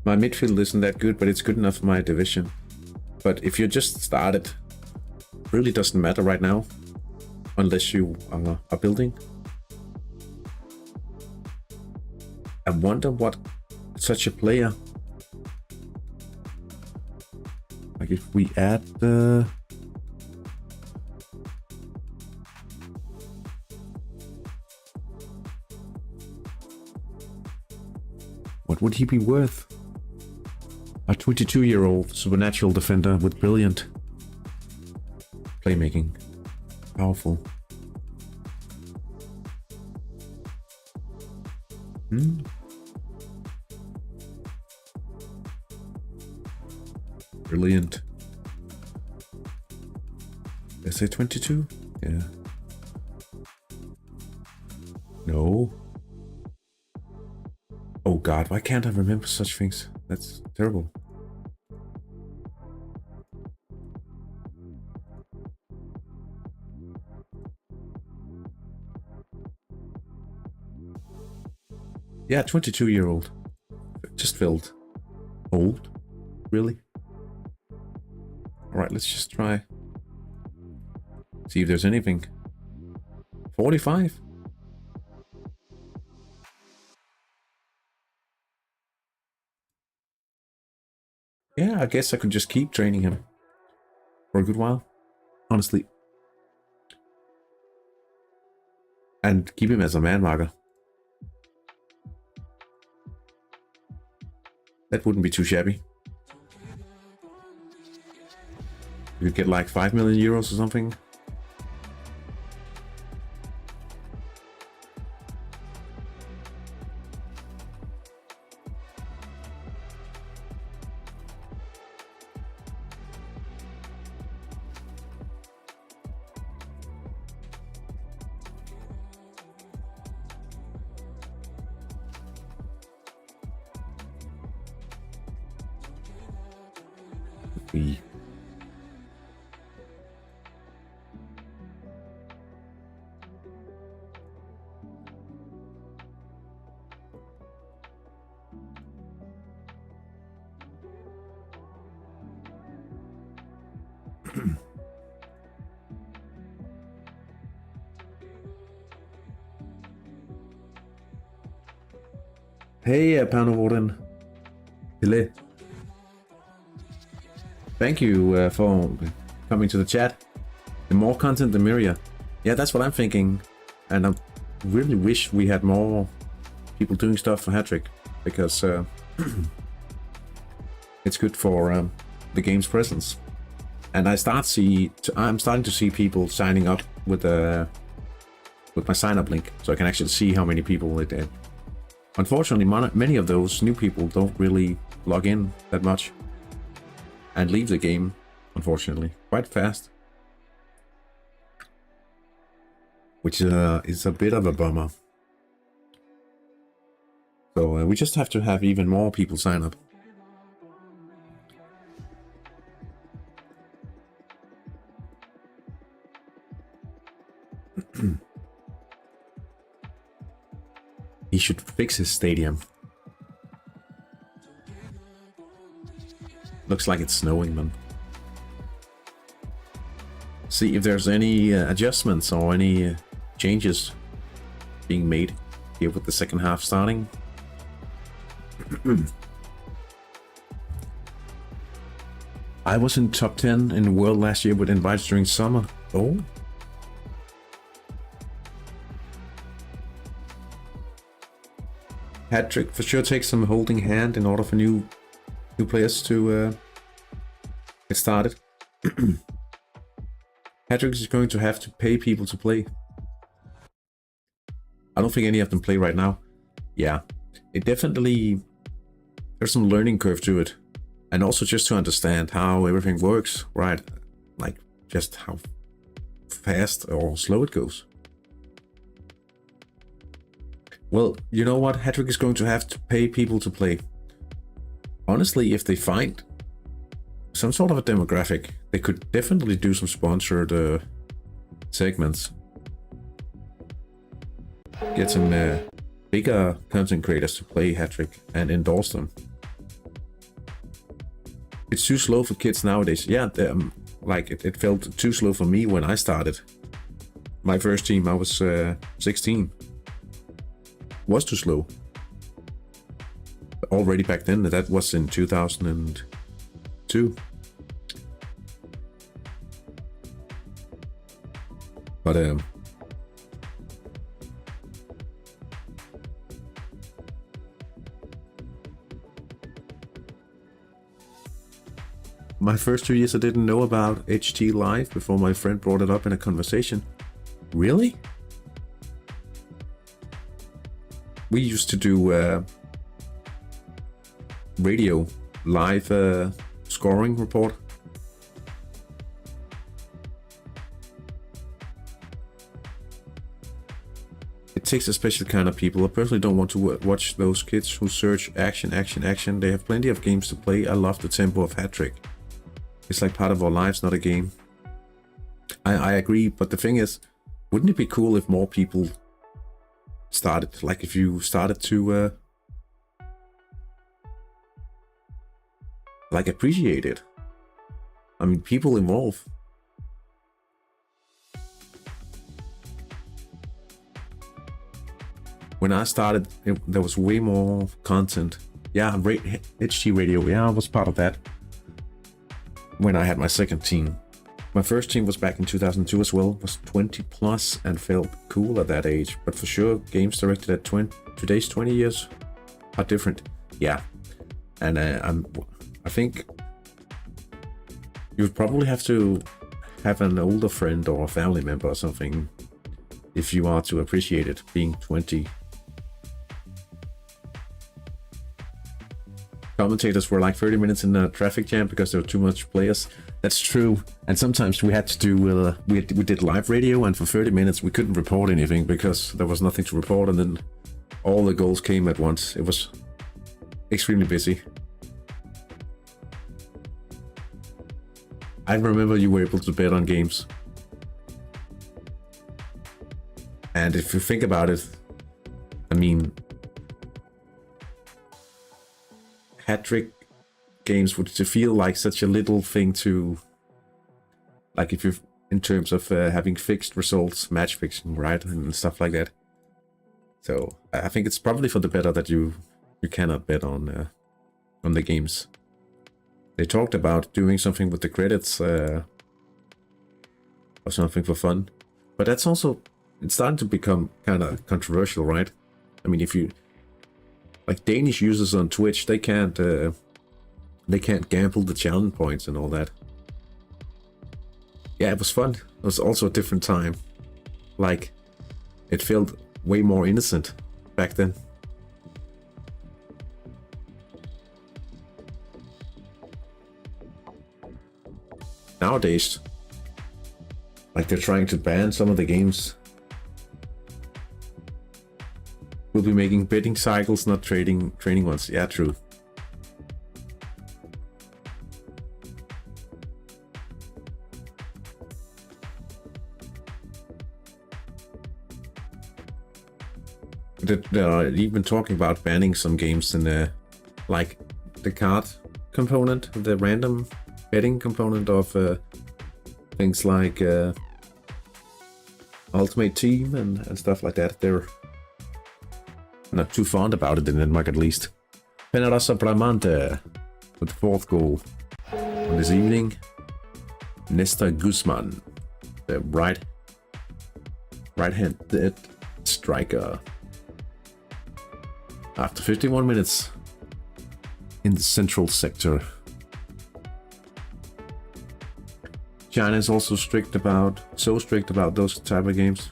My midfield isn't that good, but it's good enough for my division. But if you just started, it really doesn't matter right now, unless you are building. I wonder what such a player... Like if we add the... What would he be worth? A 22-year-old supernatural defender with brilliant playmaking. Powerful. Brilliant. Did I say 22? Yeah. No. Oh god, why can't I remember such things? That's terrible. Yeah, 22-year-old. Just felt old. Really? Alright, let's just try. See if there's anything. 45? Yeah, I guess I could just keep training him for a good while, honestly. And keep him as a man marker. That wouldn't be too shabby. You could get like 5 million euros or something. We Hey, Panawarden. Hello. Thank you for coming to the chat. The more content, the merrier. Yeah, that's what I'm thinking. And I really wish we had more people doing stuff for Hattrick, because it's good for the game's presence. And I'm starting to see people signing up with my sign-up link, so I can actually see how many people it did. Unfortunately, many of those new people don't really log in that much and leave the game, unfortunately, quite fast. Which is a bit of a bummer. So we just have to have even more people sign up. He should fix his stadium. Looks like it's snowing, man. See if there's any adjustments or any changes being made here with the second half starting. I was in top 10 in the world last year with invites during summer. Oh. Hattrick for sure takes some holding hand in order for new players to get started. Hattrick is going to have to pay people to play. I don't think any of them play right now. Yeah, it definitely, there's some learning curve to it. And also just to understand how everything works, right? Like just how fast or slow it goes. Well, you know what? Hattrick is going to have to pay people to play. Honestly, if they find some sort of a demographic, they could definitely do some sponsored segments. Get some bigger content creators to play Hattrick and endorse them. It's too slow for kids nowadays. Yeah, like it felt too slow for me when I started. My first team, I was 16. Was too slow. Already back then, that was in 2002. But my first 2 years I didn't know about HT Live before my friend brought it up in a conversation. Really? We used to do radio live scoring report. It takes a special kind of people. I personally don't want to watch those kids who search action, action, action. They have plenty of games to play. I love the tempo of Hattrick. It's like part of our lives, not a game. I agree, but the thing is, wouldn't it be cool if more people started, like if you started to like appreciate it? I mean, people evolve. When I started, there was way more content. Yeah, HT Radio, yeah, I was part of that. When I had my second team. My first team was back in 2002 as well, was 20 plus and felt cool at that age. But for sure, games directed at today's 20 years are different. Yeah, and I think you would probably have to have an older friend or a family member or something if you are to appreciate it, being 20. Commentators were like 30 minutes in a traffic jam because there were too much players. That's true. And sometimes we had to do, we did live radio, and for 30 minutes we couldn't report anything because there was nothing to report, and then all the goals came at once. It was extremely busy. I remember you were able to bet on games. And if you think about it, I mean, hattrick games would feel like such a little thing to, like if you, in terms of having fixed results, match fixing, right, and stuff like that. So I think it's probably for the better that you cannot bet on the games. They talked about doing something with the credits or something for fun, but that's also, it's starting to become kind of controversial, right? I mean, if you, like Danish users on Twitch, they can't gamble the challenge points and all that. Yeah, it was fun. It was also a different time. Like, it felt way more innocent back then. Nowadays, like they're trying to ban some of the games. We'll be making betting cycles, not training ones. Yeah, true. They're even talking about banning some games in the, like the card component, the random betting component of things like Ultimate Team and stuff like that. They're not too fond about it in Denmark, at least. Penarasa Bramante with the fourth goal on this evening. Nestor Guzman, the right-handed striker. After 51 minutes in the central sector. China is also so strict about those type of games.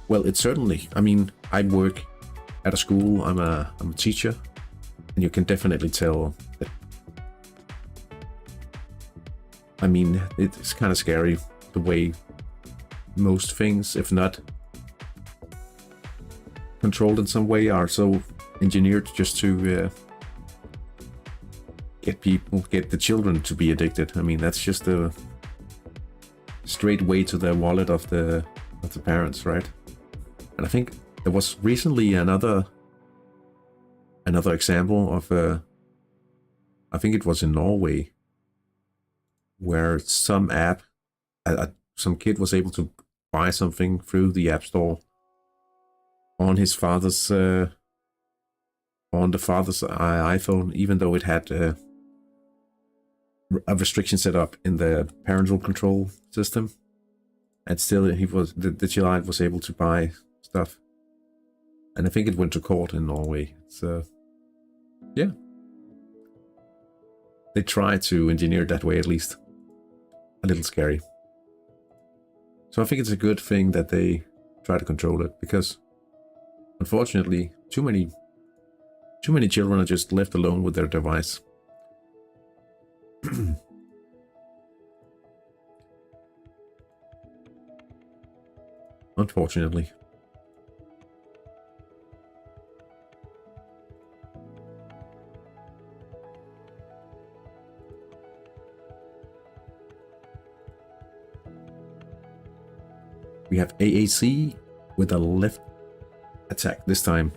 Well, it's certainly, I mean, I work at a school, I'm a teacher, and you can definitely tell that, I mean, it's kind of scary the way most things, if not controlled in some way, are so engineered just to get the children to be addicted. I mean, that's just a straight way to the wallet of the parents, right? And I think there was recently another example of I think it was in Norway, where some app, some kid was able to buy something through the App Store on his father's on the father's iPhone, even though it had a restriction set up in the parental control system, and still the child was able to buy stuff. And I think it went to court in Norway. So yeah, they try to engineer it that way, at least. A little scary. So I think it's a good thing that they try to control it, because unfortunately too many Too many children are just left alone with their device. Unfortunately. We have AAC with a left attack this time.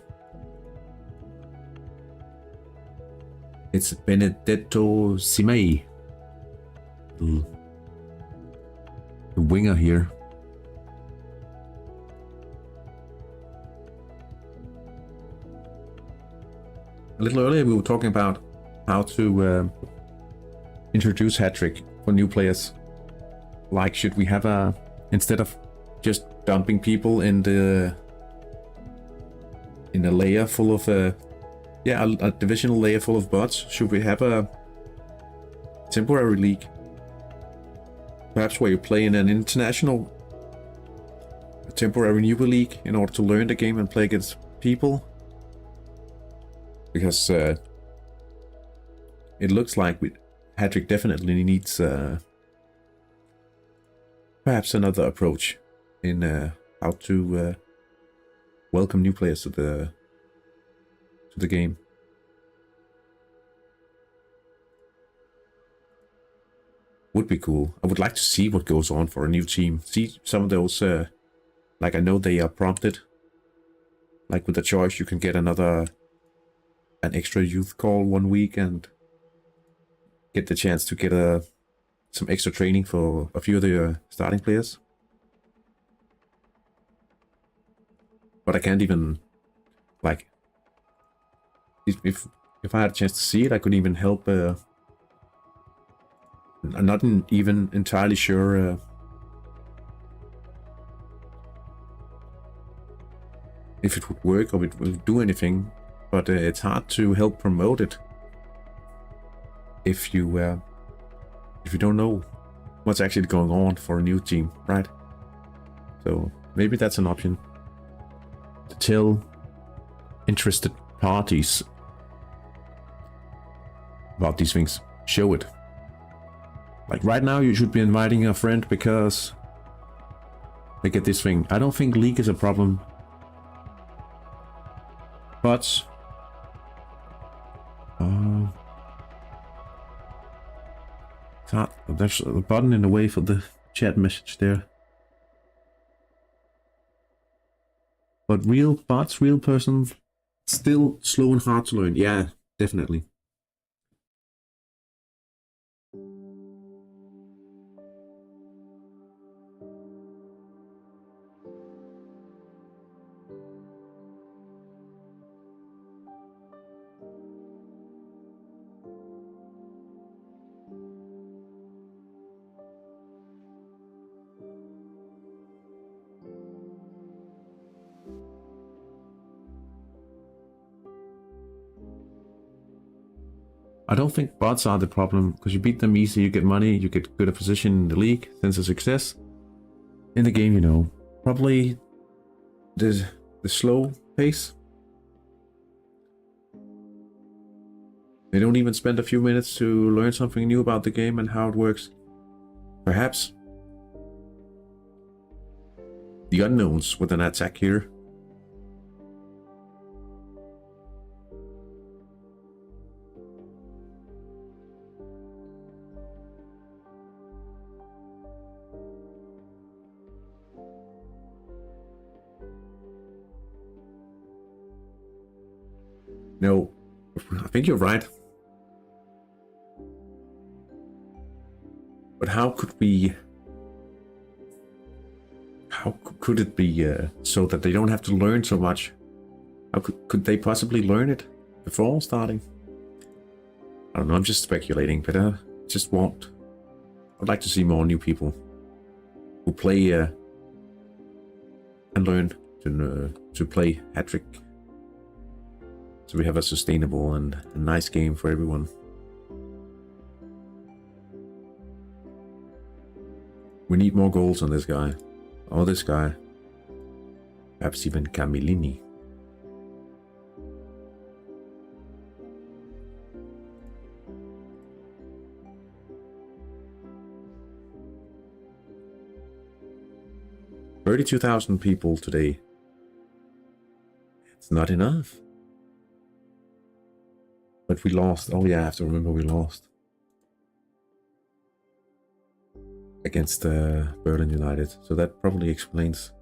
It's Benedetto Simei, the winger here. A little earlier we were talking about how to introduce hattrick for new players. Like, should we have a, instead of just dumping people in a layer full of a divisional layer full of bots, should we have a temporary league? Perhaps where you play in an international, a temporary newbie league in order to learn the game and play against people? Because it looks like hattrick definitely needs perhaps another approach in how to welcome new players to the game. Would be cool. I would like to see what goes on for a new team. See some of those, like I know they are prompted. Like with the choice, you can get an extra youth call 1 week and get the chance to get some extra training for a few of the starting players. But I can't even, like, if I had a chance to see it, I couldn't even help. I'm not even entirely sure if it would work or it will do anything. But it's hard to help promote it if you don't know what's actually going on for a new team, right? So maybe that's an option. To tell interested parties about these things, show it. Like right now you should be inviting a friend because they get this thing. I don't think league is a problem, but there's a button in the way for the chat message there. But real bots, real persons, still slow and hard to learn. Yeah, definitely. I don't think bots are the problem, because you beat them easy, you get money, you get good a position in the league, sense of success. In the game, you know, probably the slow pace. They don't even spend a few minutes to learn something new about the game and how it works. Perhaps the unknowns with an attack here. No, I think you're right. But how could we... How could it be so that they don't have to learn so much? How could they possibly learn it before starting? I don't know, I'm just speculating, but I just want... I'd like to see more new people who play and learn to play hattrick. So we have a sustainable and a nice game for everyone. We need more goals on this guy. Or this guy. Perhaps even Camillini. 32,000 people today. It's not enough. But we lost. Oh yeah, I have to remember we lost. Against Berlin United. So that probably explains.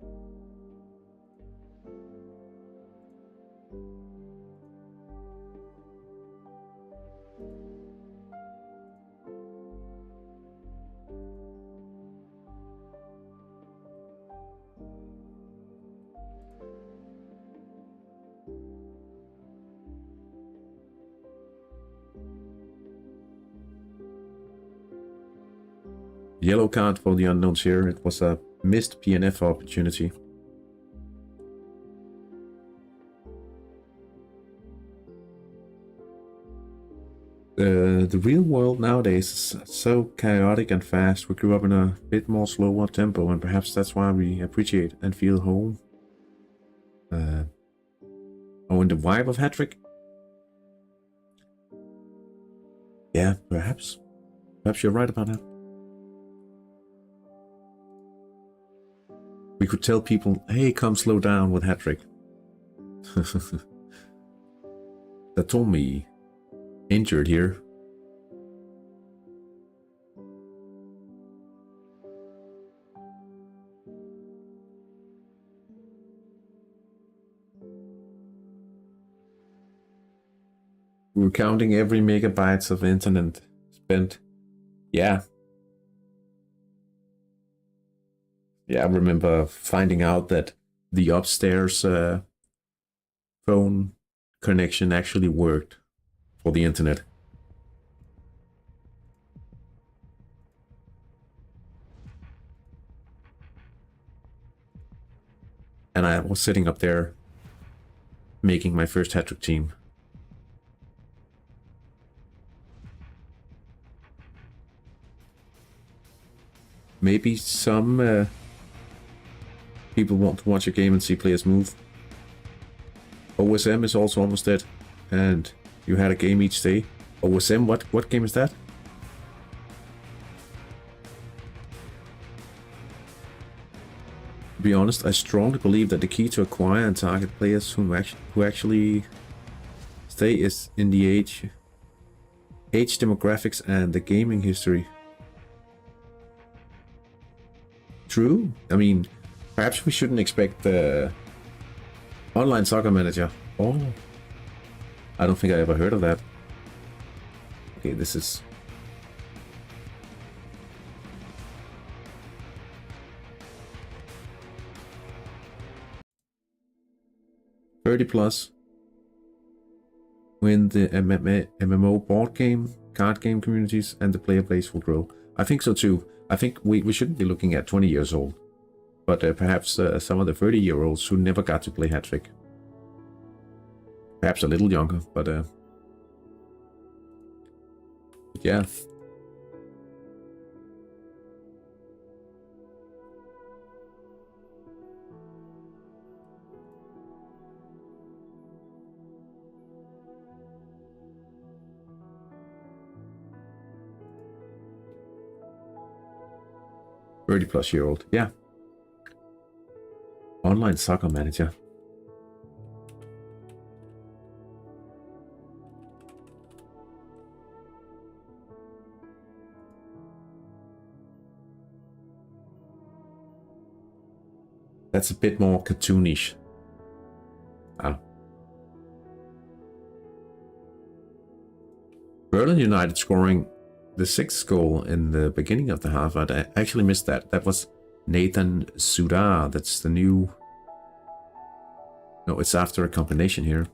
Yellow card for the unknowns here. It was a missed PNF opportunity. The real world nowadays is so chaotic and fast. We grew up in a bit more slower tempo, and perhaps that's why we appreciate and feel home. Oh, and the vibe of hattrick? Yeah, perhaps. Perhaps you're right about that. We could tell people, hey, come slow down with hattrick. That told me injured here. We were counting every megabytes of internet spent. Yeah. Yeah, I remember finding out that the upstairs phone connection actually worked for the internet. And I was sitting up there making my first hattrick team. Maybe some people want to watch a game and see players move. OSM is also almost dead, and you had a game each day. OSM, what game is that? To be honest, I strongly believe that the key to acquire and target players who actually stay is in the age demographics and the gaming history. True. I mean, perhaps we shouldn't expect the online soccer manager. Oh, I don't think I ever heard of that. Okay, this is... $30+ when the MMO board game, card game communities and the player base will grow. I think so too. I think we shouldn't be looking at 20 years old, but perhaps some of the 30-year-olds who never got to play hattrick. Perhaps a little younger, but yeah. +30-year-old, yeah. Online soccer manager. That's a bit more cartoonish. Ah. Berlin United scoring the 6th goal in the beginning of the half. I actually missed that. That was Nathan Sudar. That's the new... No, it's after a combination here.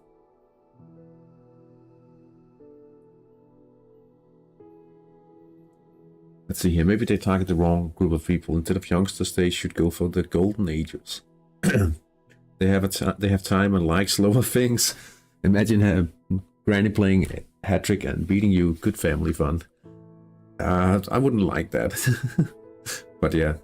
Let's see here. Maybe they target the wrong group of people. Instead of youngsters, they should go for the golden ages. They have time and like slower things. Imagine Granny playing hattrick and beating you. Good family fun. I wouldn't like that. But yeah.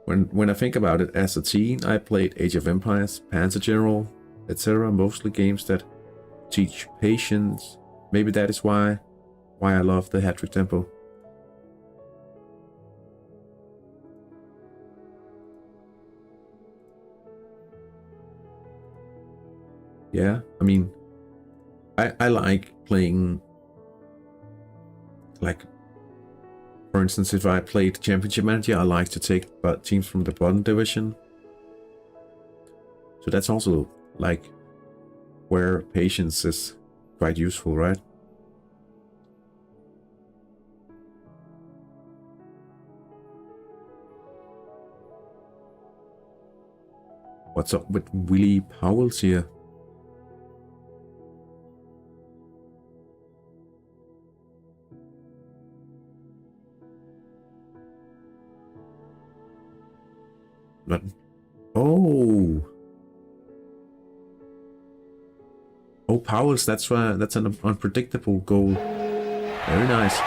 When I think about it, as a teen, I played Age of Empires, Panzer General, etc. Mostly games that teach patience. Maybe that is why I love the hattrick tempo. yeah, I mean, I like playing, like, for instance, if I played Championship Manager, I like to take teams from the bottom division. So that's also, like, where patience is quite useful, right? What's up with Willie Powell's here? Not. Oh. Oh, Powell's. That's an unpredictable goal. Very nice.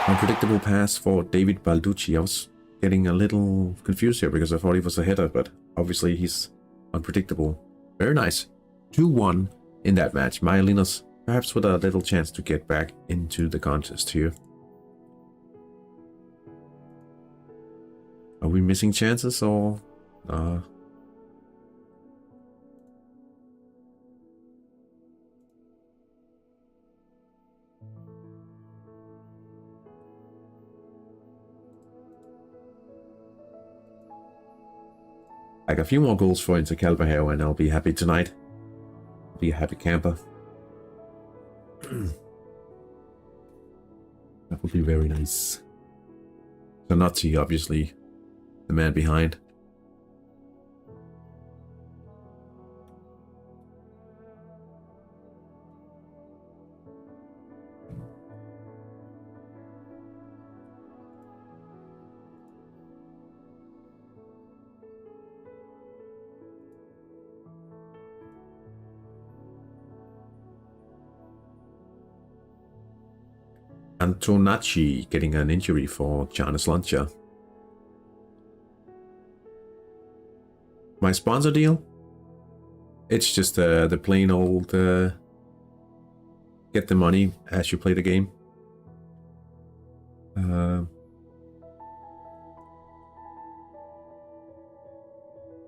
Unpredictable pass for David Balducci. I was getting a little confused here because I thought he was a header, but obviously he's unpredictable. Very nice. 2-1 in that match. Myelinos perhaps with a little chance to get back into the contest here. Are we missing chances or... Like a few more goals for Intercalvaheo and I'll be happy tonight. Be a happy camper. That would be very nice. Zanatti, obviously, the man behind. Antonacci getting an injury for Giannis Lancia. My sponsor deal? It's just the plain old get the money as you play the game.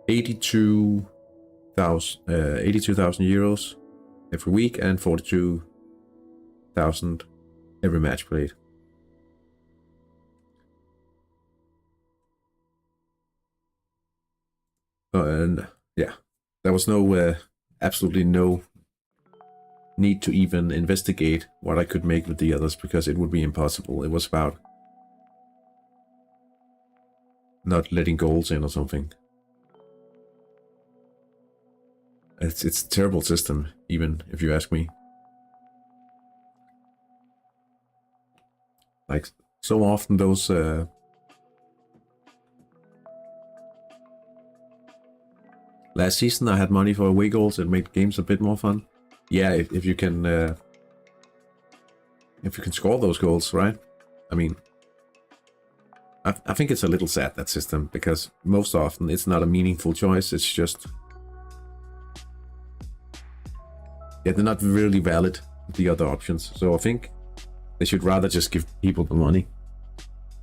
82,000 euros every week and 42,000 every match played. And yeah, there was no absolutely no need to even investigate what I could make with the others because it would be impossible. It was about not letting goals in or something. It's a terrible system, even if you ask me. Like, so often those last season I had money for away goals. It made games a bit more fun. Yeah, if you can score those goals, right? I mean, I think it's a little sad, that system, because most often it's not a meaningful choice. It's just, yeah, they're not really valid, the other options. So I think they should rather just give people the money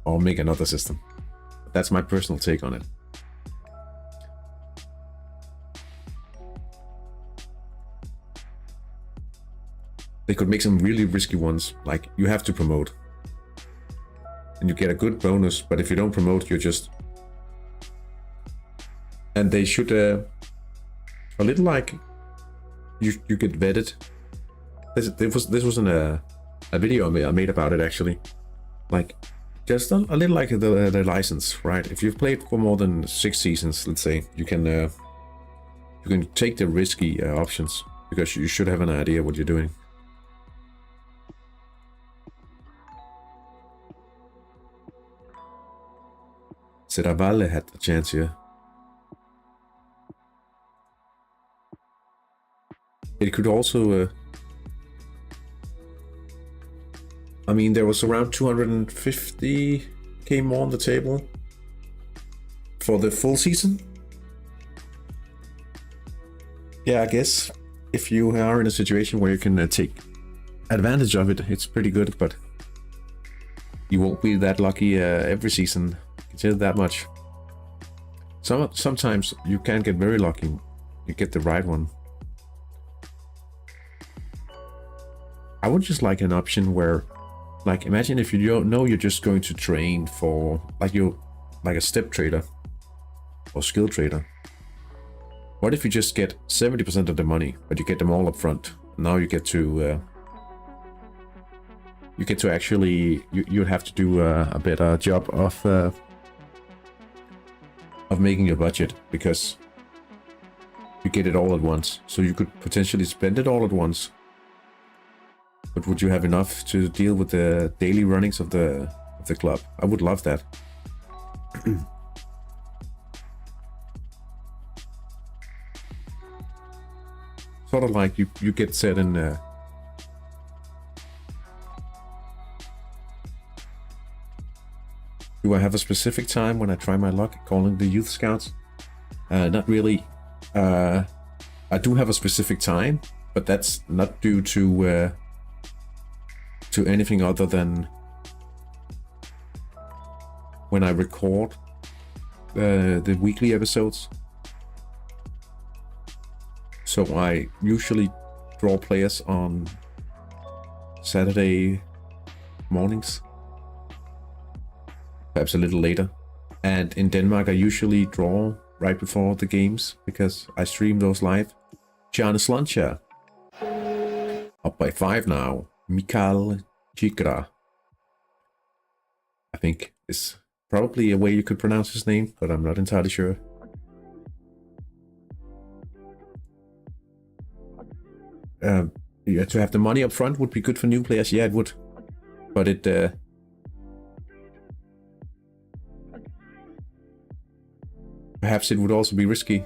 or make another system. That's my personal take on it. They could make some really risky ones, like you have to promote. And you get a good bonus, but if you don't promote, you're just... And they should, a little like, you get vetted. This wasn't a video I made about it, actually. Like, just a little like the license, right? If you've played for more than 6 seasons, let's say, you can take the risky options, because you should have an idea what you're doing. Serravalle had the chance here. It could also... I mean, there was around 250k more on the table for the full season. Yeah, I guess if you are in a situation where you can take advantage of it, it's pretty good, but you won't be that lucky every season. Consider that much. Sometimes you can get very lucky you get the right one. I would just like an option where, like, imagine if you don't know you're just going to train for, like, you're like a step trader or skill trader. What if you just get 70% of the money, but you get them all up front? Now you get to actually, you'd have to do a better job of making your budget, because you get it all at once. So you could potentially spend it all at once. But would you have enough to deal with the daily runnings of the club? I would love that. Sort of like you get set in. Do I have a specific time when I try my luck calling the youth scouts? Not really. I do have a specific time, but that's not due to anything other than when I record the weekly episodes. So I usually draw players on Saturday mornings, perhaps a little later. And in Denmark, I usually draw right before the games because I stream those live. Giannis Lancha up by 5 now. Mikael Jigra, I think, is probably a way you could pronounce his name, but I'm not entirely sure. Yeah, to have the money up front would be good for new players. Yeah, it would, but it perhaps it would also be risky.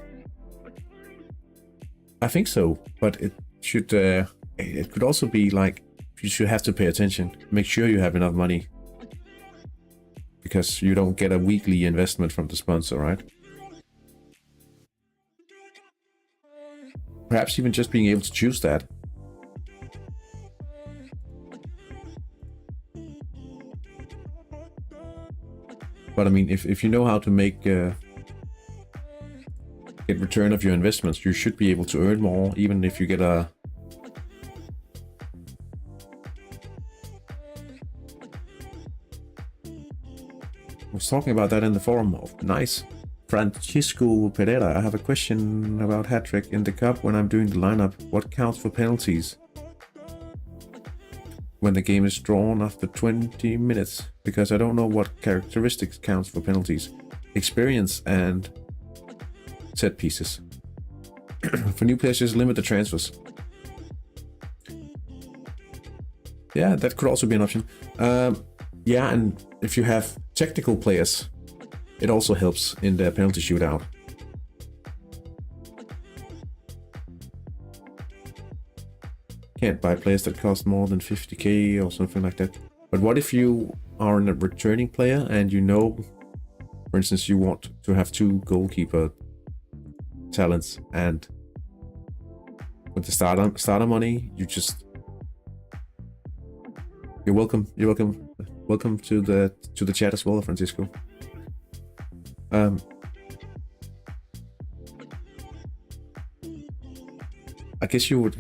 I think so, but it should. It could also be like you should have to pay attention. Make sure you have enough money, because you don't get a weekly investment from the sponsor, right? Perhaps even just being able to choose that. But I mean, if you know how to make get return of your investments, you should be able to earn more, even if you get a I was talking about that in the forum. Oh, nice. Francisco Pereira, I have a question about hat-trick in the cup when I'm doing the lineup. What counts for penalties when the game is drawn after 20 minutes? Because I don't know what characteristics counts for penalties. Experience and set pieces. For new players, just limit the transfers. Yeah, that could also be an option. Yeah, and if you have technical players, it also helps in the penalty shootout. Can't buy players that cost more than 50k or something like that. But what if you are a returning player and you know, for instance, you want to have 2 goalkeeper talents, and with the starter money, you just... You're welcome. You're welcome. Welcome to the chat as well, Francisco. I guess you would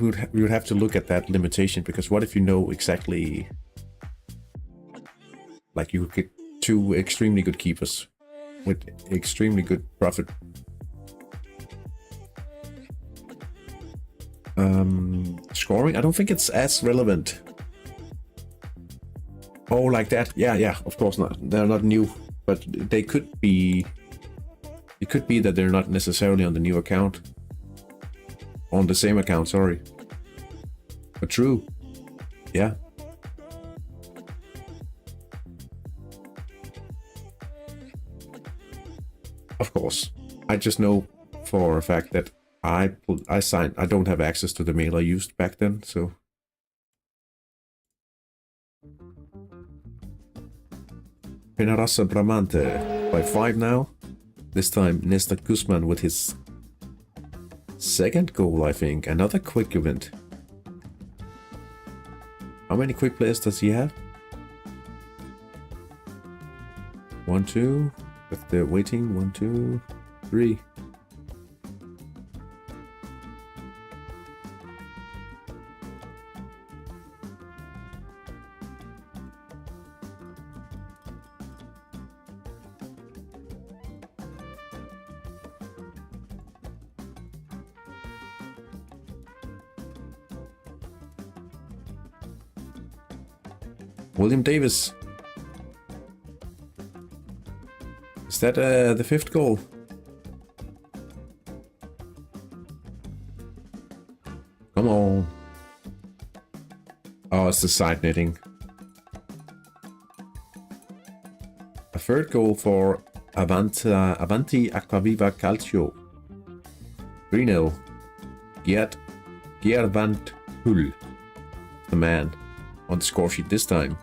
have to look at that limitation, because what if you know exactly, like, you get 2 extremely good keepers with extremely good profit. Scoring, I don't think it's as relevant. Oh, like that? Yeah, of course not. They're not new, but they could be. It could be that they're not necessarily on the new account. On the same account, sorry. But true. Yeah. Of course. I just know for a fact that I don't have access to the mail I used back then, so... Penarasa Bramante by 5 now. This time Nesta Guzman with his 2nd goal, I think. Another quick event. How many quick players does he have? 1, 2. If they're waiting, 1, 2, 3. William Davis. Is that the 5th goal? Come on. Oh, it's the side netting. A 3rd goal for Avanti Acquaviva Calcio. 3-0. Geert van Hul, the man on the score sheet this time.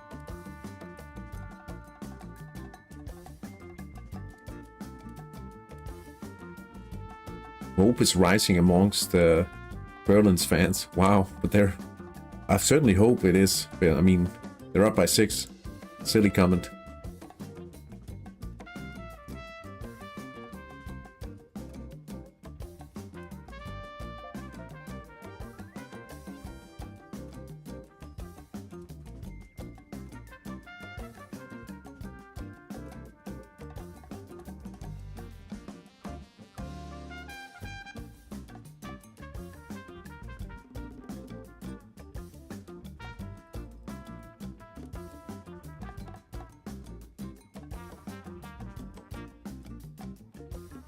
Hope is rising amongst Berlin's fans. Wow, but I certainly hope it is. I mean, they're up by 6. Silly comment.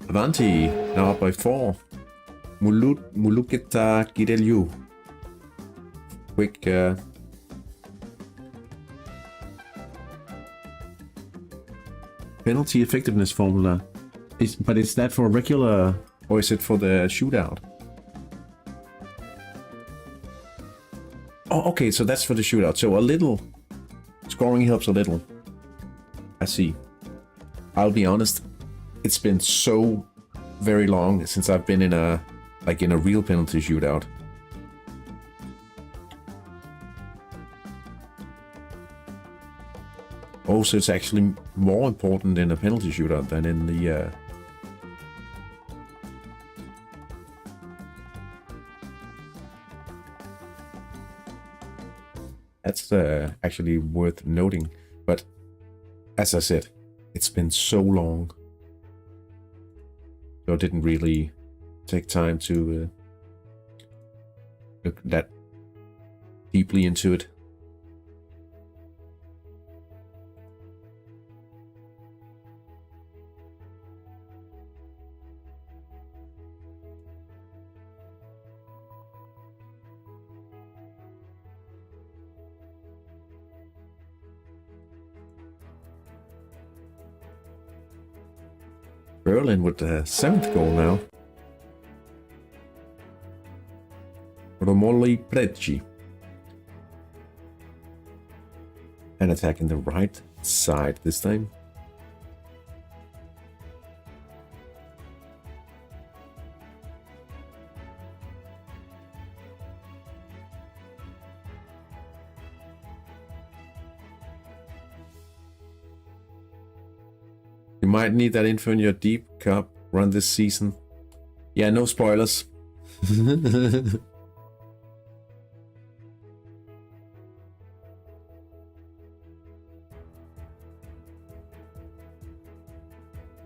Avanti, now up by 4. Muluketa Gidelu. Quick penalty effectiveness formula. But is that for regular or is it for the shootout? Oh, okay, so that's for the shootout. So a little scoring helps a little. I see. I'll be honest. It's been so very long since I've been in a real penalty shootout. Also, it's actually more important in a penalty shootout than in the that's actually worth noting. But as I said, it's been so long. So I didn't really take time to look that deeply into it. Berlin with the 7th goal now. Romoli Preci. And attacking the right side this time. You might need that info in your deep cup run this season. Yeah, no spoilers.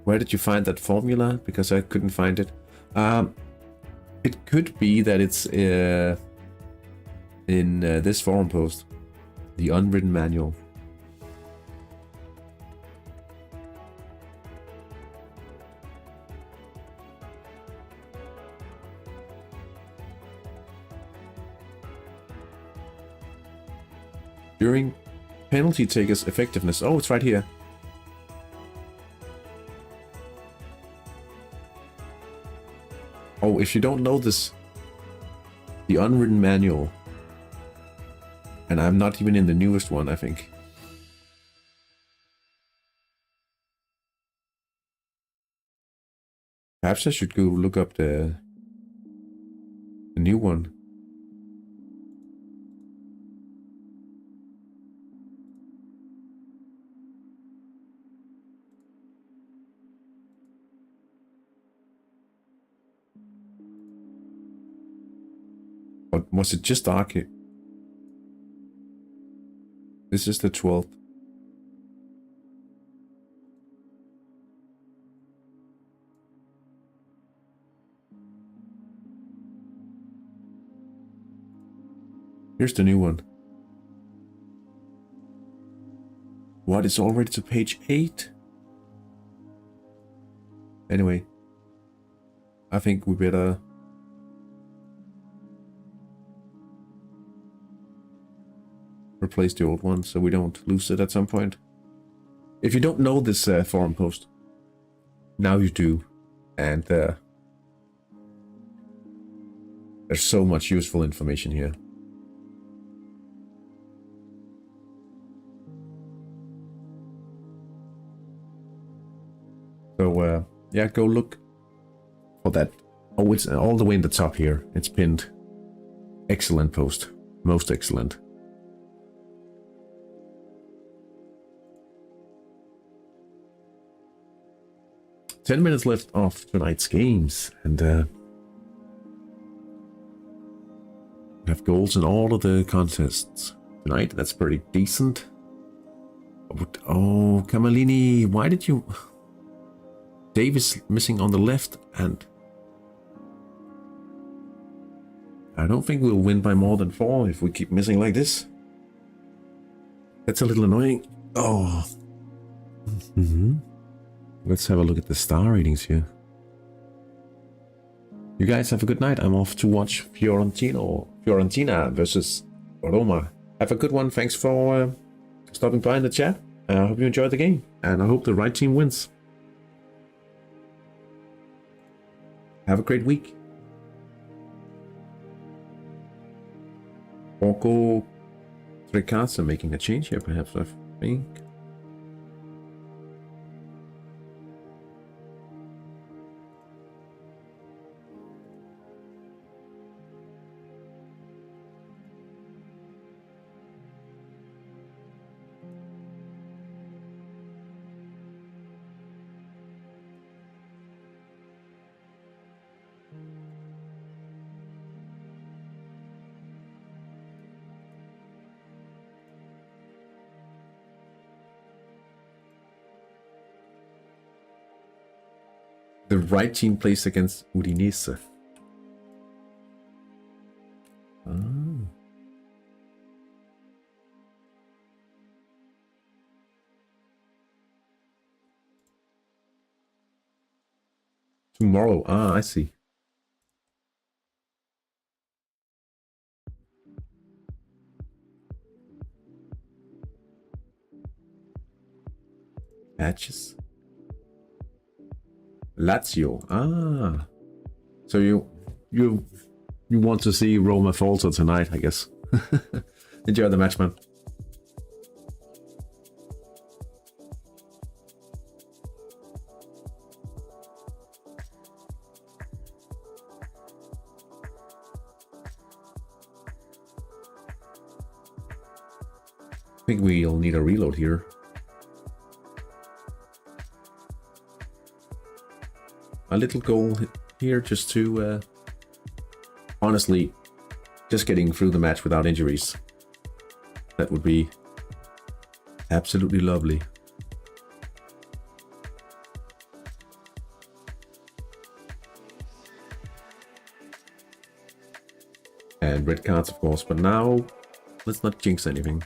Where did you find that formula? Because I couldn't find it. It could be that it's in this forum post. The unwritten manual. During penalty takers effectiveness. Oh, it's right here. Oh, if you don't know this, the unwritten manual, and I'm not even in the newest one, I think. Perhaps I should go look up the new one. Or was it just Arcade? This is the 12th. Here's the new one. What, it's already to page 8? Anyway, I think we better replace the old one so we don't lose it at some point. If you don't know this forum post, now you do. And there's so much useful information here. So yeah, go look for that. Oh, it's all the way in the top here. It's pinned. Excellent post. Most excellent. Ten minutes left of tonight's games, and we have goals in all of the contests tonight. That's pretty decent. Oh, Kamalini, why did you... Dave is missing on the left, and I don't think we'll win by more than 4 if we keep missing like this. That's a little annoying. Oh. Let's have a look at the star ratings here. You guys have a good night. I'm off to watch Fiorentina versus Roma. Have a good one. Thanks for stopping by in the chat. I hope you enjoyed the game, and I hope the right team wins. Have a great week. Porco Tricasa making a change here, perhaps, I think. The right team plays against Udinese. Ah. Tomorrow. Ah, I see. Matches. Lazio. Ah. So you want to see Roma falter tonight, I guess. Enjoy the match, man. I think we'll need a reload here. A little goal here just to, honestly, just getting through the match without injuries. That would be absolutely lovely. And red cards, of course, but now let's not jinx anything.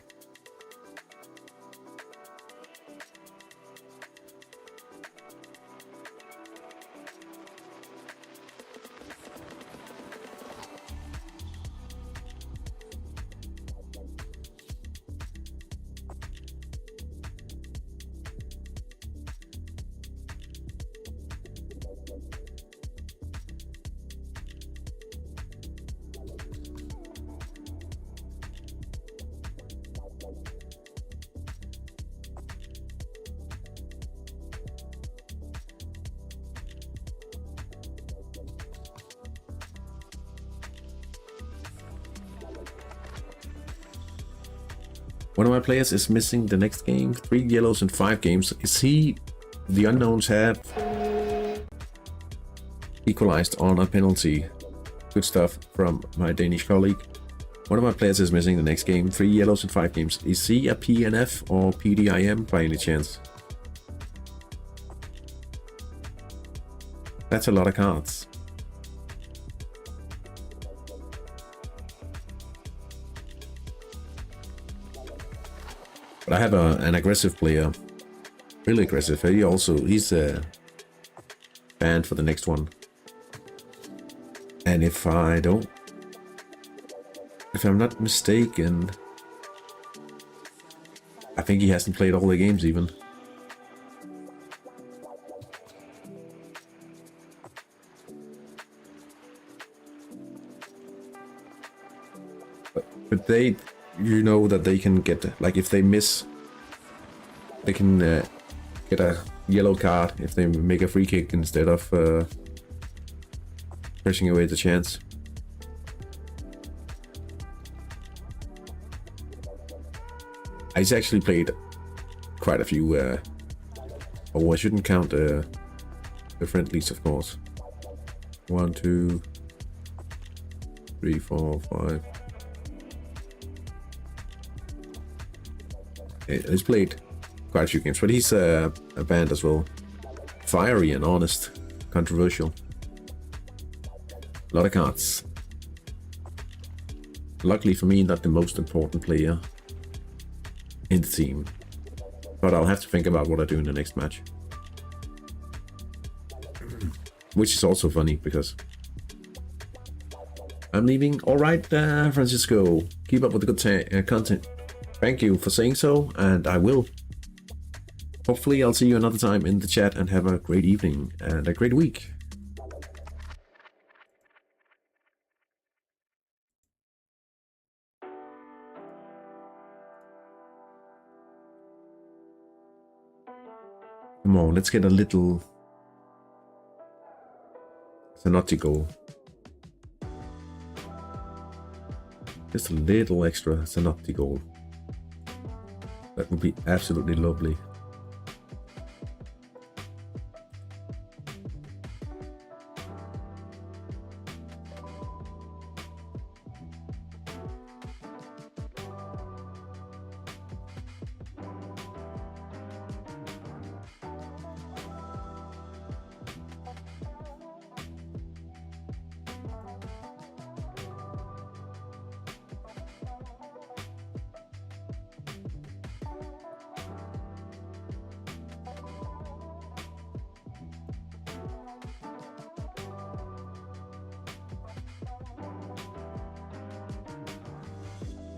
One of my players is missing the next game. 3 yellows in 5 games. Is he... The unknowns have equalized on a penalty. Good stuff from my Danish colleague. One of my players is missing the next game. 3 yellows in 5 games. Is he a PNF or PDIM by any chance? That's a lot of cards. But I have an aggressive player, really aggressive. He's banned for the next one. And if I'm not mistaken, I think he hasn't played all the games even. But they, you know that they can get, like if they miss, they can get a yellow card if they make a free kick instead of pushing away the chance. He's actually played quite a few, oh, I shouldn't count the friendlies, of course. 1, 2, 3, 4, 5. He's played quite a few games, but he's a band as well. Fiery and honest, controversial. A lot of cards. Luckily for me, not the most important player in the team. But I'll have to think about what I do in the next match. Which is also funny because I'm leaving. Alright, Francisco. Keep up with the good content. Thank you for saying so, and I will. Hopefully I'll see you another time in the chat, and have a great evening and a great week. Come on, let's get a little Zanotti goal. Just a little extra Zanotti goal. That would be absolutely lovely.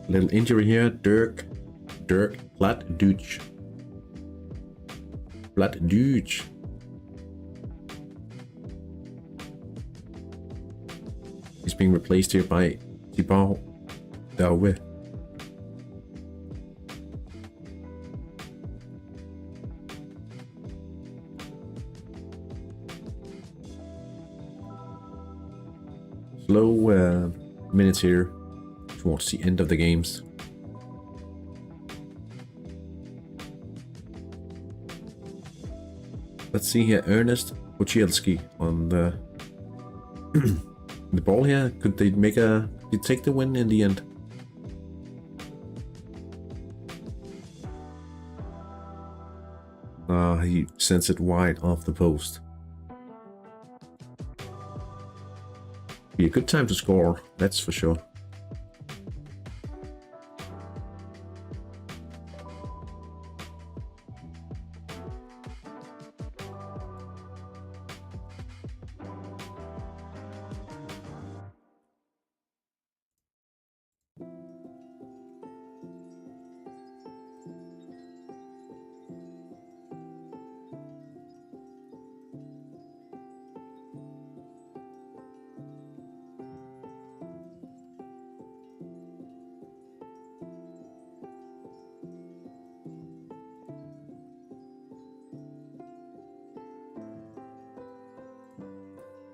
Little injury here, Dirk Plattdeutsch. He's being replaced here by Thibaut Dauwe. Slow minutes here towards the end of the games. Let's see here, Ernest Wojcielski on the the ball here. Could they take the win in the end? He sends it wide off the post. Be a good time to score, that's for sure.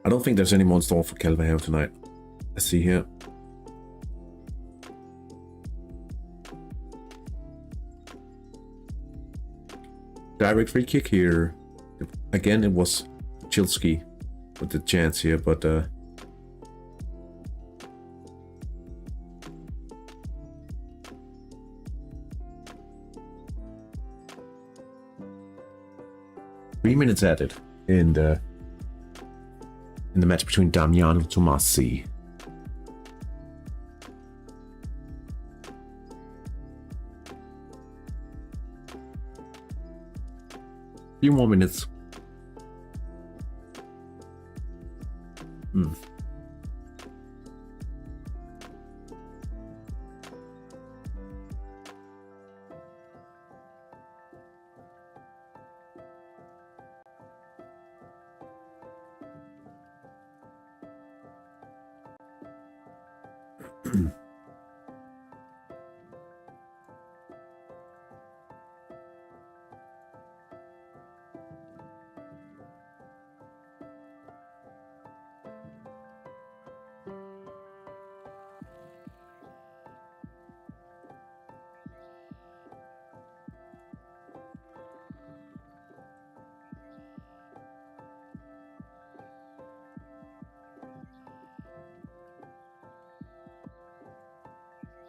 I don't think there's any more in store for Calvaheo tonight. Let's see here. Direct free kick here. Again, it was Chilsky with the chance here, but 3 minutes added in the match between Damiano Tomasi. Few more minutes.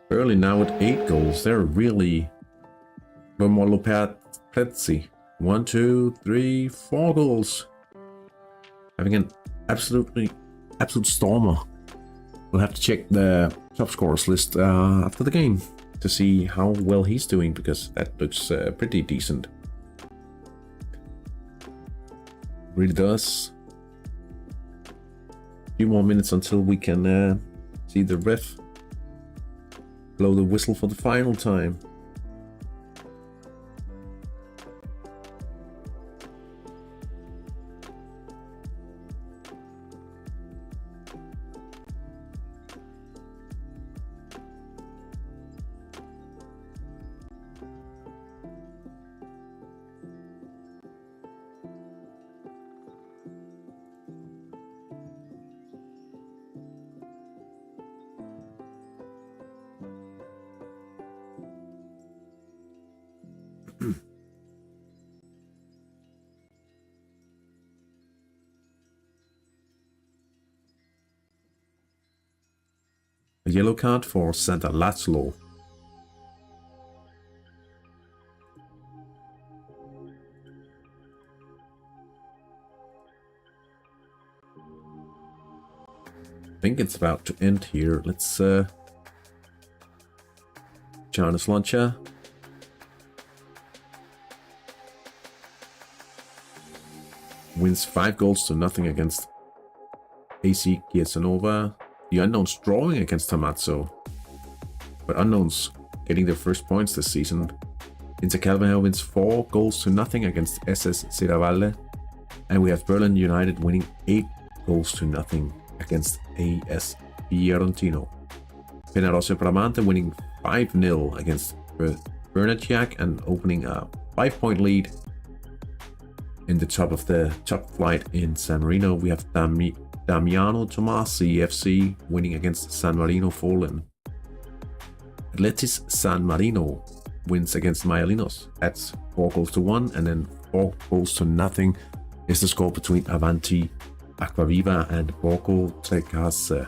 Berlin now with 8 goals. They're really Lopez. 1, 2, 3, 4 goals. Having an absolute stormer. We'll have to check the top scorers list after the game to see how well he's doing, because that looks pretty decent. Really does. A few more minutes until we can see the ref blow the whistle for the final time. A yellow card for Santa Lazlo. I think it's about to end here. Let's Jonas Launcher. Wins 5 goals to nothing against AC Giesanova. The Unknowns drawing against Tomazzo, but Unknowns getting their first points this season. Inter Calvajo wins 4 goals to nothing against SS Serravalle, and we have Berlin United winning 8 goals to nothing against AS Fiorentina. Penarosa Bramante winning 5-0 against Bernatjak and opening a 5-point lead. In the top of the top flight in San Marino, we have Damiano Tomasi FC winning against San Marino Fallen. Atletis San Marino wins against Maialinos. That's 4 goals to 1, and then 4 goals to nothing is the score between Avanti Acquaviva and Borgo Trecase.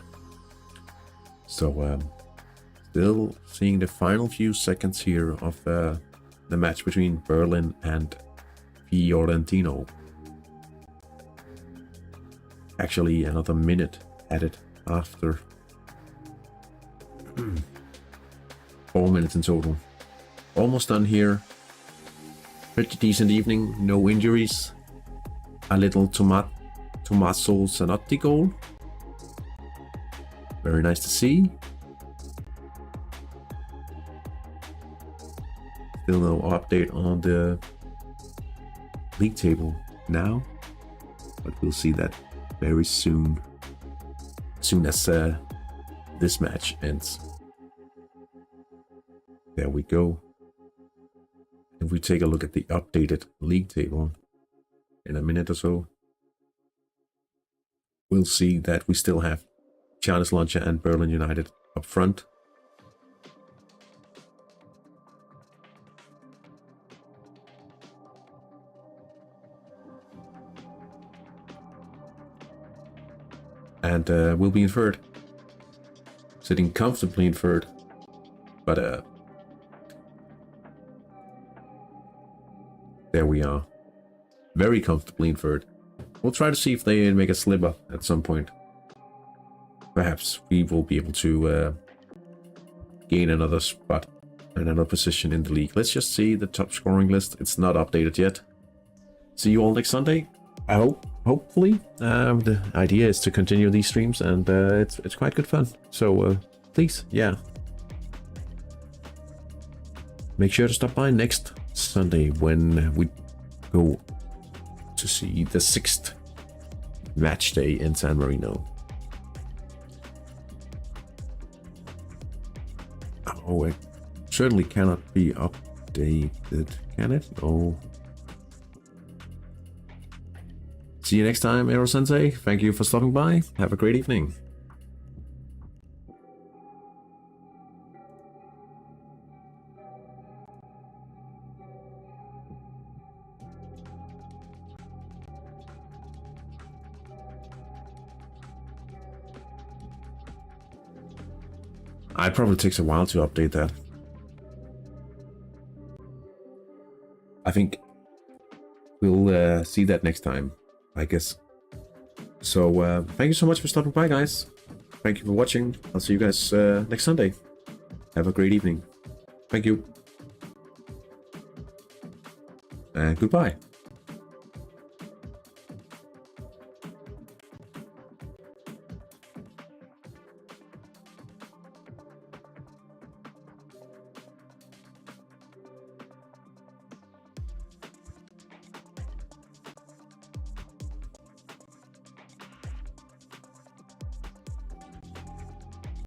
So still seeing the final few seconds here of the match between Berlin and Fiorentino. Actually, another minute added after. 4 minutes in total. Almost done here. Pretty decent evening, no injuries. A little Tommaso Zanotti goal. Very nice to see. Still no update on the league table now, but we'll see that very soon. As soon as this match ends. There we go. If we take a look at the updated league table in a minute or so, we'll see that we still have Giannis Lancia and Berlin United up front. And we'll be in third. Sitting comfortably in third. But there we are. Very comfortably in third. We'll try to see if they make a slip up at some point. Perhaps we will be able to gain another spot, another position in the league. Let's just see the top scoring list. It's not updated yet. see you all next Sunday. I hopefully. The idea is to continue these streams, and it's quite good fun. So please, yeah, make sure to stop by next Sunday when we go to see the 6th match day in San Marino. Oh, it certainly cannot be updated, can it? Oh. See you next time, Aero Sensei. Thank you for stopping by. Have a great evening. It probably takes a while to update that. I think we'll see that next time, I guess. So thank you so much for stopping by, guys. Thank you for watching. I'll see you guys next Sunday. Have a great evening. Thank you. And goodbye.